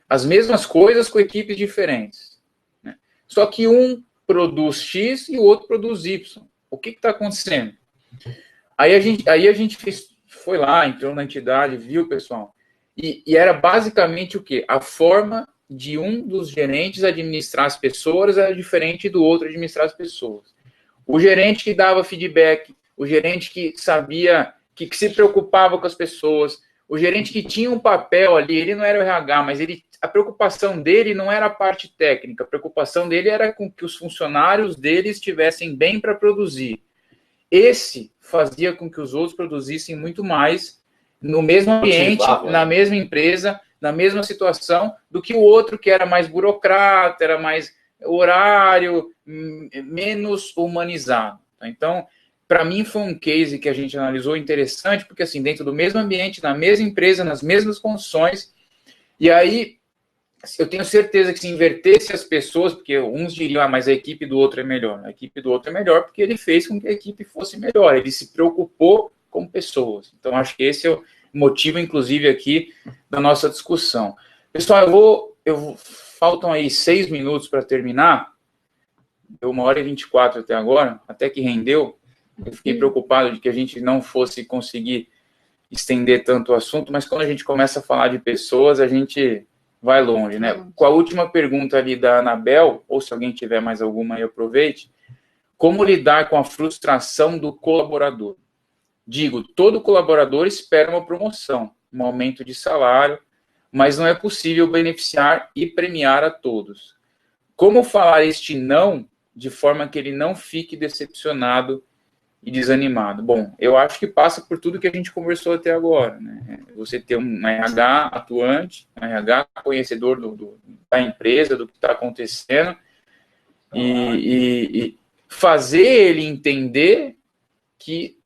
as mesmas coisas com equipes diferentes. Né? Só que um produz X e o outro produz Y. O que está acontecendo? Aí a gente foi lá, entrou na entidade, viu, pessoal, e era basicamente o quê? A forma de um dos gerentes administrar as pessoas era diferente do outro administrar as pessoas. O gerente que dava feedback, o gerente que sabia, que se preocupava com as pessoas, o gerente que tinha um papel ali, ele não era o RH, mas a preocupação dele não era a parte técnica, a preocupação dele era com que os funcionários dele estivessem bem para produzir. Esse fazia com que os outros produzissem muito mais no mesmo ambiente, na mesma empresa, na mesma situação, do que o outro que era mais burocrata, era mais horário, menos humanizado. Então, para mim foi um case que a gente analisou interessante, porque assim, dentro do mesmo ambiente, na mesma empresa, nas mesmas condições, e aí eu tenho certeza que se invertesse as pessoas, porque uns diriam, mas a equipe do outro é melhor. A equipe do outro é melhor porque ele fez com que a equipe fosse melhor, ele se preocupou com pessoas. Então, acho que esse é o motivo, inclusive, aqui da nossa discussão. Pessoal, faltam aí 6 minutos para terminar, deu 1h24 até agora, até que rendeu. Eu fiquei preocupado de que a gente não fosse conseguir estender tanto o assunto, mas quando a gente começa a falar de pessoas, a gente vai longe, né? Com a última pergunta ali da Anabel, ou se alguém tiver mais alguma aí, aproveite. Como lidar com a frustração do colaborador? Digo, todo colaborador espera uma promoção, um aumento de salário, mas não é possível beneficiar e premiar a todos. Como falar este não de forma que ele não fique decepcionado e desanimado? Bom, eu acho que passa por tudo que a gente conversou até agora, né? Você ter um RH atuante, um RH conhecedor da empresa, do que está acontecendo, e fazer ele entender que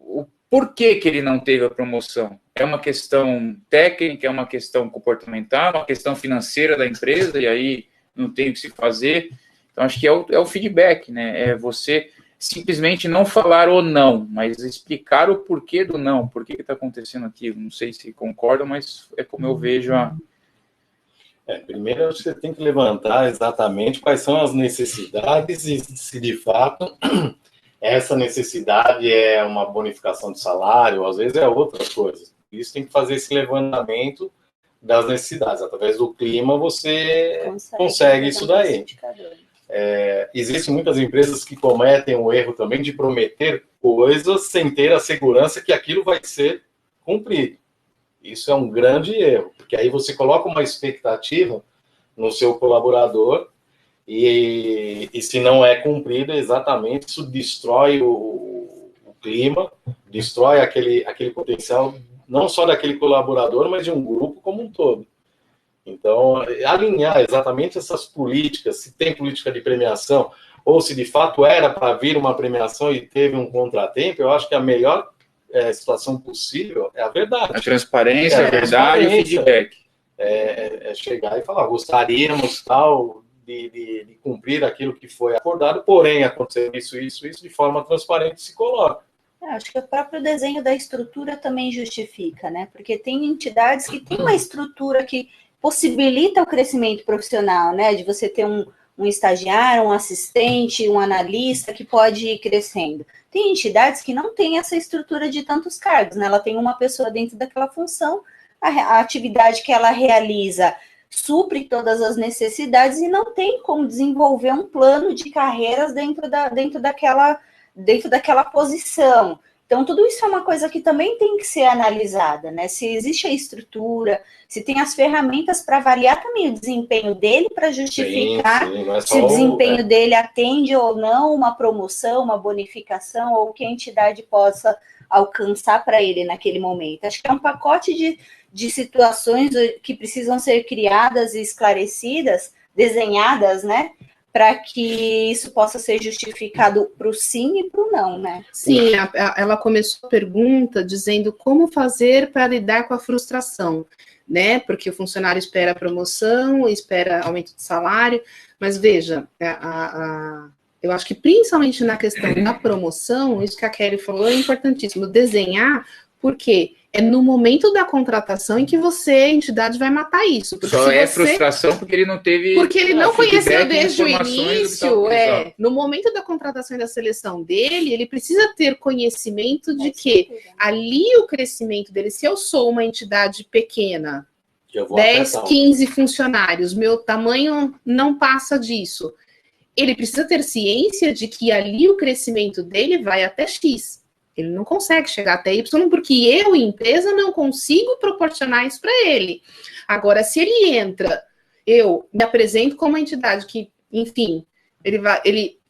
o porquê que ele não teve a promoção. É uma questão técnica, é uma questão comportamental, uma questão financeira da empresa, e aí não tem o que se fazer. Então, acho que é o feedback, né? É você simplesmente não falar o não, mas explicar o porquê do não, por que está acontecendo aquilo. Não sei se concordam, mas é como eu vejo a... Primeiro, você tem que levantar exatamente quais são as necessidades e se, de fato, essa necessidade é uma bonificação de salário, ou às vezes é outra coisa. Isso tem que fazer esse levantamento das necessidades. Através do clima, você consegue isso daí. Existem muitas empresas que cometem o erro também de prometer coisas sem ter a segurança que aquilo vai ser cumprido. Isso é um grande erro, porque aí você coloca uma expectativa no seu colaborador e se não é cumprido, exatamente, isso destrói o clima, destrói aquele potencial, não só daquele colaborador, mas de um grupo como um todo. Então, alinhar exatamente essas políticas, se tem política de premiação, ou se de fato era para vir uma premiação e teve um contratempo, eu acho que a melhor situação possível é a verdade. A transparência, a verdade e o feedback. É chegar e falar, gostaríamos tal de cumprir aquilo que foi acordado, porém aconteceu isso, de forma transparente se coloca. Acho que o próprio desenho da estrutura também justifica, né? Porque tem entidades que têm uma estrutura que possibilita o crescimento profissional, né? De você ter um estagiário, um assistente, um analista que pode ir crescendo. Tem entidades que não têm essa estrutura de tantos cargos, né? Ela tem uma pessoa dentro daquela função, a atividade que ela realiza supre todas as necessidades e não tem como desenvolver um plano de carreiras dentro daquela posição. Então, tudo isso é uma coisa que também tem que ser analisada, né? Se existe a estrutura, se tem as ferramentas para avaliar também o desempenho dele, para justificar se o desempenho dele atende ou não uma promoção, uma bonificação, ou que a entidade possa alcançar para ele naquele momento. Acho que é um pacote de situações que precisam ser criadas e esclarecidas, desenhadas, né? Para que isso possa ser justificado para o sim e para o não, né? Sim, ela começou a pergunta dizendo como fazer para lidar com a frustração, né? Porque o funcionário espera promoção, espera aumento de salário, mas veja, eu acho que principalmente na questão da promoção, isso que a Kelly falou é importantíssimo, desenhar, porque é no momento da contratação em que a entidade, vai matar isso. Porque só frustração porque ele não teve... Porque ele não conheceu desde o início. No momento da contratação e da seleção dele, ele precisa ter conhecimento de que ali o crescimento dele, se eu sou uma entidade pequena, 10, 15 funcionários, meu tamanho não passa disso. Ele precisa ter ciência de que ali o crescimento dele vai até X. Ele não consegue chegar até Y porque eu, empresa, não consigo proporcionar isso para ele. Agora, se ele entra, eu me apresento como uma entidade que, enfim,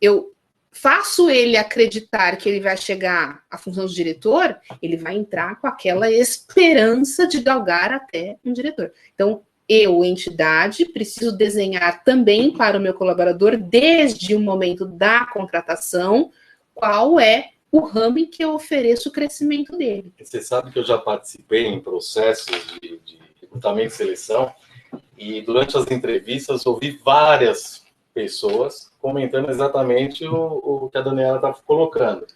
eu faço ele acreditar que ele vai chegar à função de diretor, ele vai entrar com aquela esperança de galgar até um diretor. Então, eu, entidade, preciso desenhar também para o meu colaborador, desde o momento da contratação, qual é o ramo em que eu ofereço o crescimento dele. Você sabe que eu já participei em processos de recrutamento e seleção, e durante as entrevistas ouvi várias pessoas comentando exatamente o que a Daniela está colocando.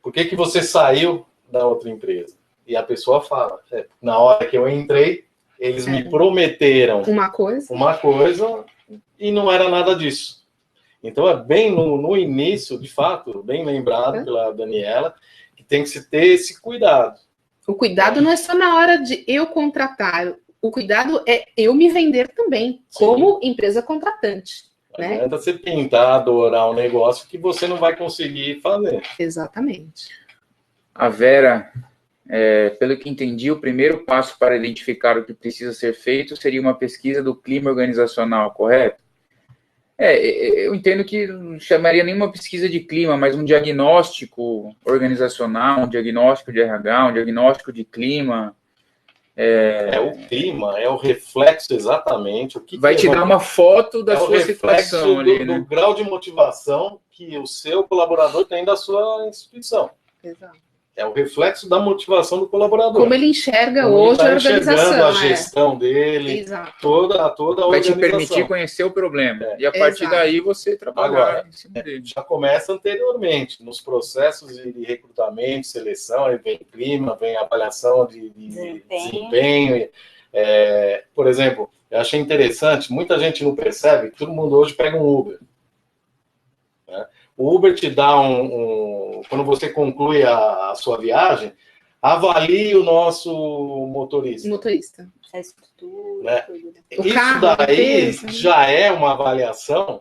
Por que você saiu da outra empresa? E a pessoa fala, na hora que eu entrei, eles me prometeram uma coisa e não era nada disso. Então, é bem no início, de fato, bem lembrado pela Daniela, que tem que se ter esse cuidado. O cuidado não é só na hora de eu contratar, o cuidado é eu me vender também, como empresa contratante. Não adianta você pintar, adorar um negócio que você não vai conseguir fazer. Exatamente. A Vera, pelo que entendi, o primeiro passo para identificar o que precisa ser feito seria uma pesquisa do clima organizacional, correto? Eu entendo que não chamaria nenhuma pesquisa de clima, mas um diagnóstico organizacional, um diagnóstico de RH, um diagnóstico de clima. O clima é o reflexo exatamente. Vai te dar uma foto da sua situação ali, do grau de motivação que o seu colaborador tem da sua instituição. Exato. É o reflexo da motivação do colaborador. Como ele enxerga hoje a organização. A gestão dele, Exato. toda a organização. Vai te permitir conhecer o problema. E a partir daí você trabalhar em cima dele. Já começa anteriormente, nos processos de recrutamento, seleção, aí vem clima, vem avaliação de desempenho. Por exemplo, eu achei interessante, muita gente não percebe que todo mundo hoje pega um Uber. Né? O Uber te dá quando você conclui a sua viagem, avalie o nosso motorista. A estrutura, né? tudo. Isso daí já é uma avaliação,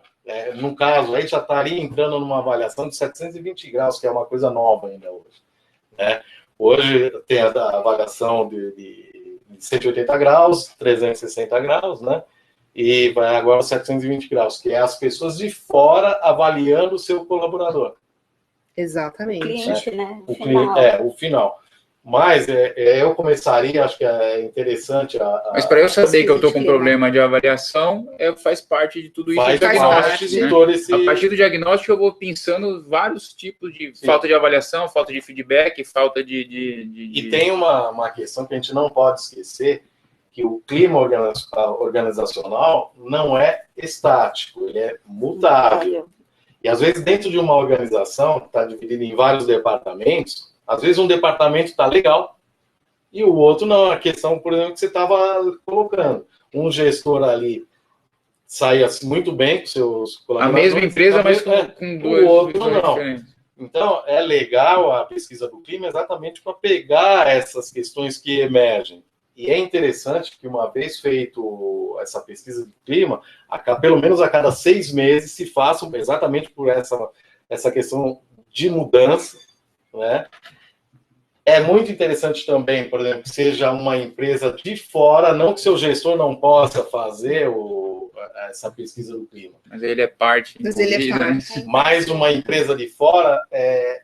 no caso, aí já estaria entrando numa avaliação de 720 graus, que é uma coisa nova ainda hoje. Né? Hoje tem a avaliação de 180 graus, 360 graus, né? E vai agora 720 graus, que é as pessoas de fora avaliando o seu colaborador. Exatamente. O cliente, né? O final. Mas eu começaria, acho que é interessante... Mas para eu saber que eu estou com problema de avaliação, faz parte de tudo isso. Faz parte de todo esse... A partir do diagnóstico, eu vou pensando vários tipos de falta de avaliação, falta de feedback, falta de... E tem uma questão que a gente não pode esquecer, que o clima organizacional não é estático, ele é mutável. E, às vezes, dentro de uma organização, que está dividida em vários departamentos, às vezes um departamento está legal e o outro não. A questão, por exemplo, que você estava colocando. Um gestor ali saía muito bem com seus colaboradores. A mesma empresa, mas com dois. O outro não. Diferentes. Então, é legal a pesquisa do clima exatamente para pegar essas questões que emergem. E é interessante que, uma vez feito essa pesquisa do clima, pelo menos a cada 6 meses se faça, exatamente por essa questão de mudança, né? É muito interessante também, por exemplo, que seja uma empresa de fora, não que seu gestor não possa fazer essa pesquisa do clima. Mas ele é parte. Mas uma empresa de fora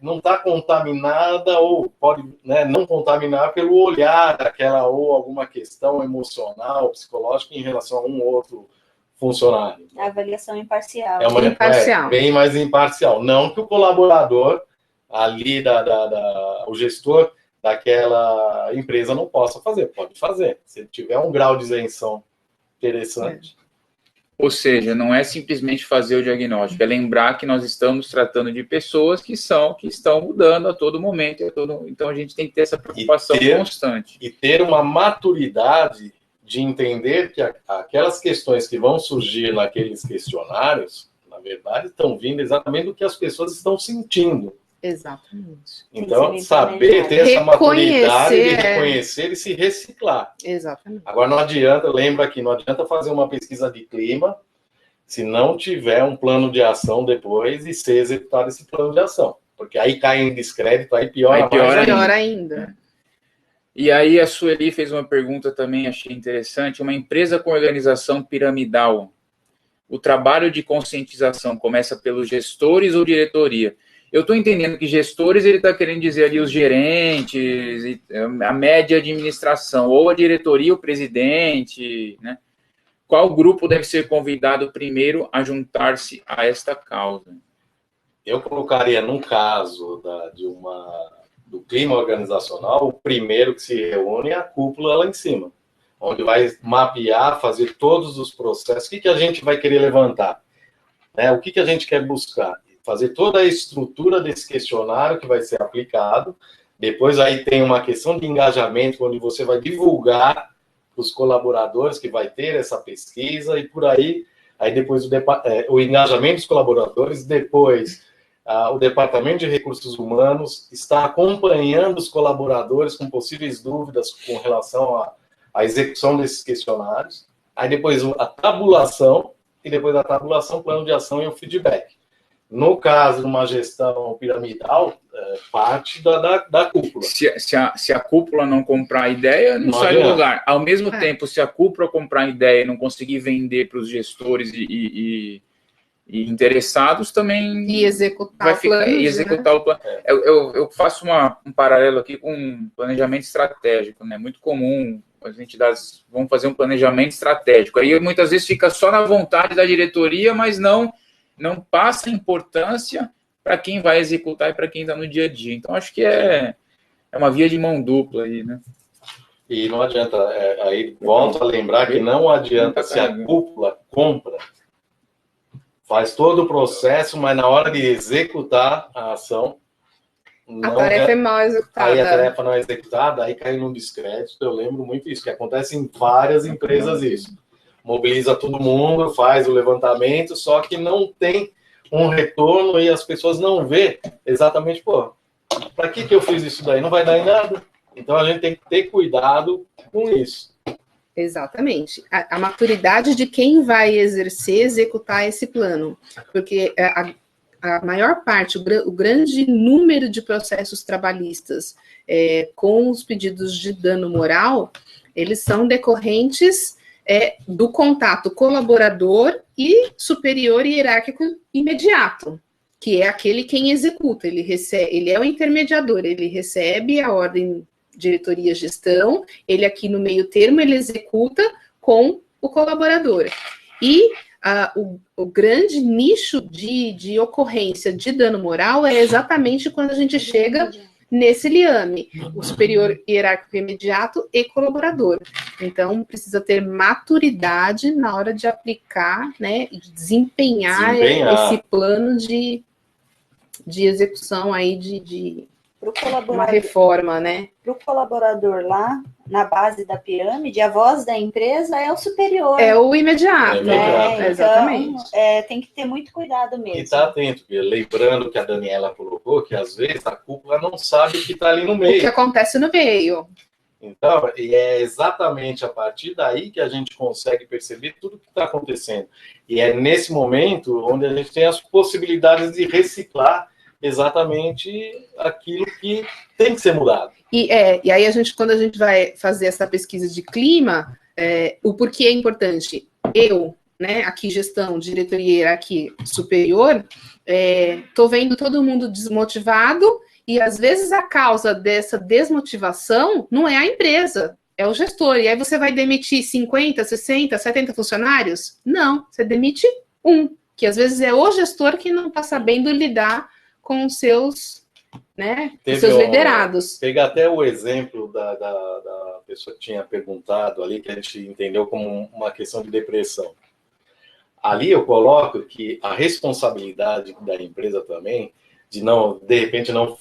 não está contaminada ou pode, né, não contaminar pelo olhar daquela ou alguma questão emocional, psicológica em relação a um outro funcionário. A avaliação imparcial. É bem mais imparcial. Não que o colaborador ali, o gestor daquela empresa não possa fazer. Pode fazer. Se tiver um grau de isenção interessante. Ou seja, não é simplesmente fazer o diagnóstico, é lembrar que nós estamos tratando de pessoas que estão mudando a todo momento. Então, a gente tem que ter essa preocupação constante. E ter uma maturidade de entender que aquelas questões que vão surgir naqueles questionários, na verdade, estão vindo exatamente do que as pessoas estão sentindo. Exatamente. Então, saber ter essa maturidade de reconhecer e se reciclar. Exatamente. Agora, não adianta, lembra que não adianta fazer uma pesquisa de clima se não tiver um plano de ação depois e ser executado esse plano de ação. Porque aí cai em descrédito, aí piora ainda. E aí a Sueli fez uma pergunta também, achei interessante. Uma empresa com organização piramidal, o trabalho de conscientização começa pelos gestores ou diretoria? Eu estou entendendo que gestores, ele está querendo dizer ali os gerentes, a média administração, ou a diretoria, o presidente, né? Qual grupo deve ser convidado primeiro a juntar-se a esta causa? eu colocaria, no caso do clima organizacional, o primeiro que se reúne é a cúpula lá em cima, onde vai mapear, fazer todos os processos. O que a gente vai querer levantar? Né? O que a gente quer buscar? Fazer toda a estrutura desse questionário que vai ser aplicado. Depois aí tem uma questão de engajamento, onde você vai divulgar para os colaboradores que vai ter essa pesquisa, e por aí depois o engajamento dos colaboradores, depois o Departamento de Recursos Humanos está acompanhando os colaboradores com possíveis dúvidas com relação à execução desses questionários, aí depois a tabulação, e depois da tabulação, plano de ação e o feedback. No caso de uma gestão piramidal, parte da cúpula. Se a cúpula não comprar a ideia, não sai do lugar. Ao mesmo tempo, se a cúpula comprar a ideia e não conseguir vender para os gestores e interessados, também... E executar o plano. Eu faço um paralelo aqui com planejamento estratégico, né? Muito comum, as entidades vão fazer um planejamento estratégico. Aí, muitas vezes, fica só na vontade da diretoria, mas não passa importância para quem vai executar e para quem está no dia a dia. Então, acho que é uma via de mão dupla aí, né? E não adianta, aí volto a lembrar que não adianta se a cúpula compra, faz todo o processo, mas na hora de executar a ação... A tarefa é mal executada. Aí a tarefa não é executada, aí cai num descrédito. Eu lembro muito isso, que acontece em várias empresas isso. Mobiliza todo mundo, faz o levantamento, só que não tem um retorno e as pessoas não vê exatamente, para que eu fiz isso daí? Não vai dar em nada. Então, a gente tem que ter cuidado com isso. Exatamente. A maturidade de quem vai executar esse plano. Porque a maior parte, o grande número de processos trabalhistas com os pedidos de dano moral, eles são decorrentes do contato colaborador e superior hierárquico imediato, que é aquele quem executa. Ele é o intermediador, ele recebe a ordem diretoria gestão, ele aqui no meio termo, ele executa com o colaborador. E o grande nicho de ocorrência de dano moral é exatamente quando a gente chega nesse liame, o superior hierárquico imediato e colaborador. Então, precisa ter maturidade na hora de aplicar, né, e de desempenhar esse plano de execução aí de uma reforma, né? Para o colaborador lá, na base da pirâmide, a voz da empresa é o superior. É o imediato, né? Exatamente. Então, tem que ter muito cuidado mesmo. E tá atento, lembrando que a Daniela colocou, que às vezes a cúpula não sabe que está ali no meio. O que acontece no meio. Então, e é exatamente a partir daí que a gente consegue perceber tudo que está acontecendo. E é nesse momento onde a gente tem as possibilidades de reciclar exatamente aquilo que tem que ser mudado. E aí quando a gente vai fazer essa pesquisa de clima, o porquê é importante? Né, aqui gestão, diretoria aqui superior, tô vendo todo mundo desmotivado e às vezes a causa dessa desmotivação não é a empresa, é o gestor. E aí você vai demitir 50, 60, 70 funcionários? Não, você demite que às vezes é o gestor que não está sabendo lidar com os seus, né, seus liderados. Pegar até o exemplo da pessoa que tinha perguntado ali, que a gente entendeu como uma questão de depressão. Ali eu coloco que a responsabilidade da empresa também, de repente não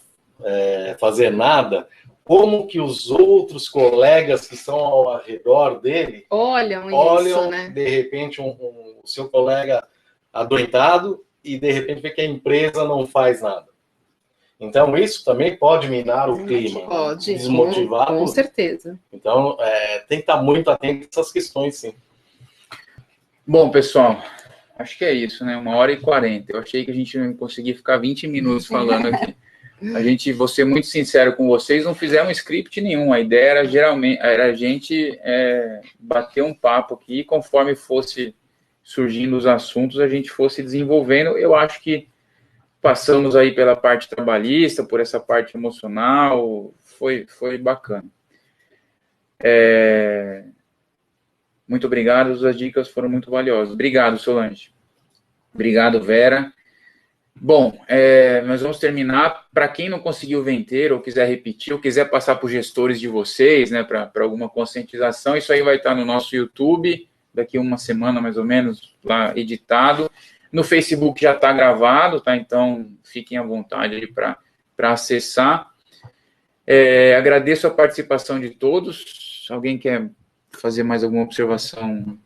fazer nada, como que os outros colegas que estão ao redor dele olham isso, né? De repente o seu colega adoentado e de repente vê que a empresa não faz nada. Então, isso também pode minar o clima. Pode, desmotivar. Com certeza. Então, tem que estar muito atento a essas questões, sim. Bom, pessoal, acho que é isso, né? 1h40. Eu achei que a gente não conseguia ficar 20 minutos falando aqui. Vou ser muito sincero com vocês, não fizemos script nenhum. A ideia era a gente bater um papo aqui, e conforme fosse surgindo os assuntos, a gente fosse desenvolvendo. Eu acho que passamos aí pela parte trabalhista, por essa parte emocional, foi bacana. Muito obrigado, as dicas foram muito valiosas. Obrigado, Solange. Obrigado, Vera. Bom, nós vamos terminar. Para quem não conseguiu ver inteiro, ou quiser repetir, ou quiser passar para os gestores de vocês, né, para alguma conscientização, isso aí vai estar no nosso YouTube, daqui uma semana mais ou menos, lá editado. No Facebook já está gravado, tá? Então fiquem à vontade para acessar. Agradeço a participação de todos. Alguém quer fazer mais alguma observação?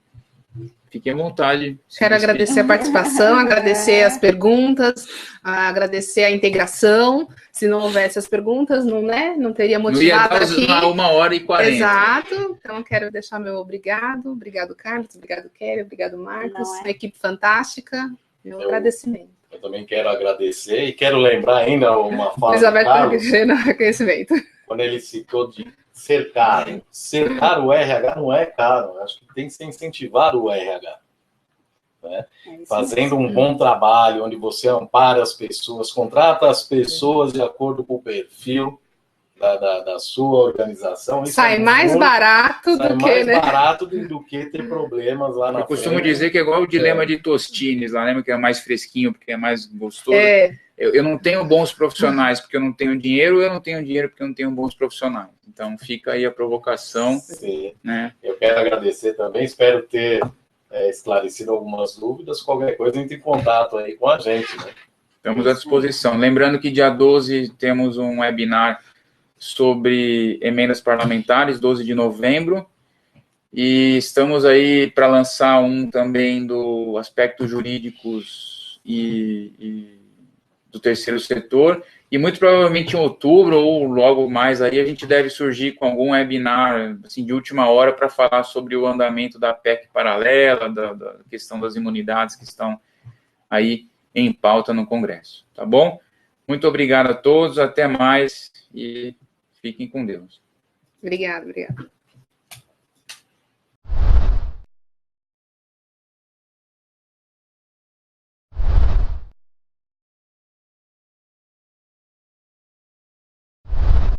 Fiquem à vontade. Quero agradecer a participação, agradecer as perguntas, agradecer a integração. Se não houvesse as perguntas, não teria motivado aqui. Não ia dar 1h40. Exato. Então, quero deixar meu obrigado. Obrigado, Carlos. Obrigado, Kelly. Obrigado, Marcos. Uma equipe fantástica. Meu agradecimento. Eu também quero agradecer e quero lembrar ainda uma fala do Carlos, quando ele citou de ser caro. Ser caro o RH não é caro. Acho que tem que ser incentivar o RH. Né? Fazendo um bom trabalho, onde você ampara as pessoas, contrata as pessoas de acordo com o perfil da sua organização. Sai mais barato do que ter problemas lá na frente. Eu costumo dizer que é igual o dilema de Tostines, lá, lembra que é mais fresquinho, porque é mais gostoso? Eu não tenho bons profissionais porque eu não tenho dinheiro, eu não tenho dinheiro porque eu não tenho bons profissionais. Então, fica aí a provocação. Sim. Né? Eu quero agradecer também, espero ter esclarecido algumas dúvidas. Qualquer coisa, entre em contato aí com a gente. Né? Estamos à disposição. Lembrando que dia 12 temos um webinar sobre emendas parlamentares, 12 de novembro, e estamos aí para lançar um também do aspectos jurídicos e do terceiro setor, e muito provavelmente em outubro ou logo mais aí a gente deve surgir com algum webinar assim, de última hora para falar sobre o andamento da PEC paralela, da questão das imunidades que estão aí em pauta no Congresso, tá bom? Muito obrigado a todos, até mais e fiquem com Deus. Obrigada.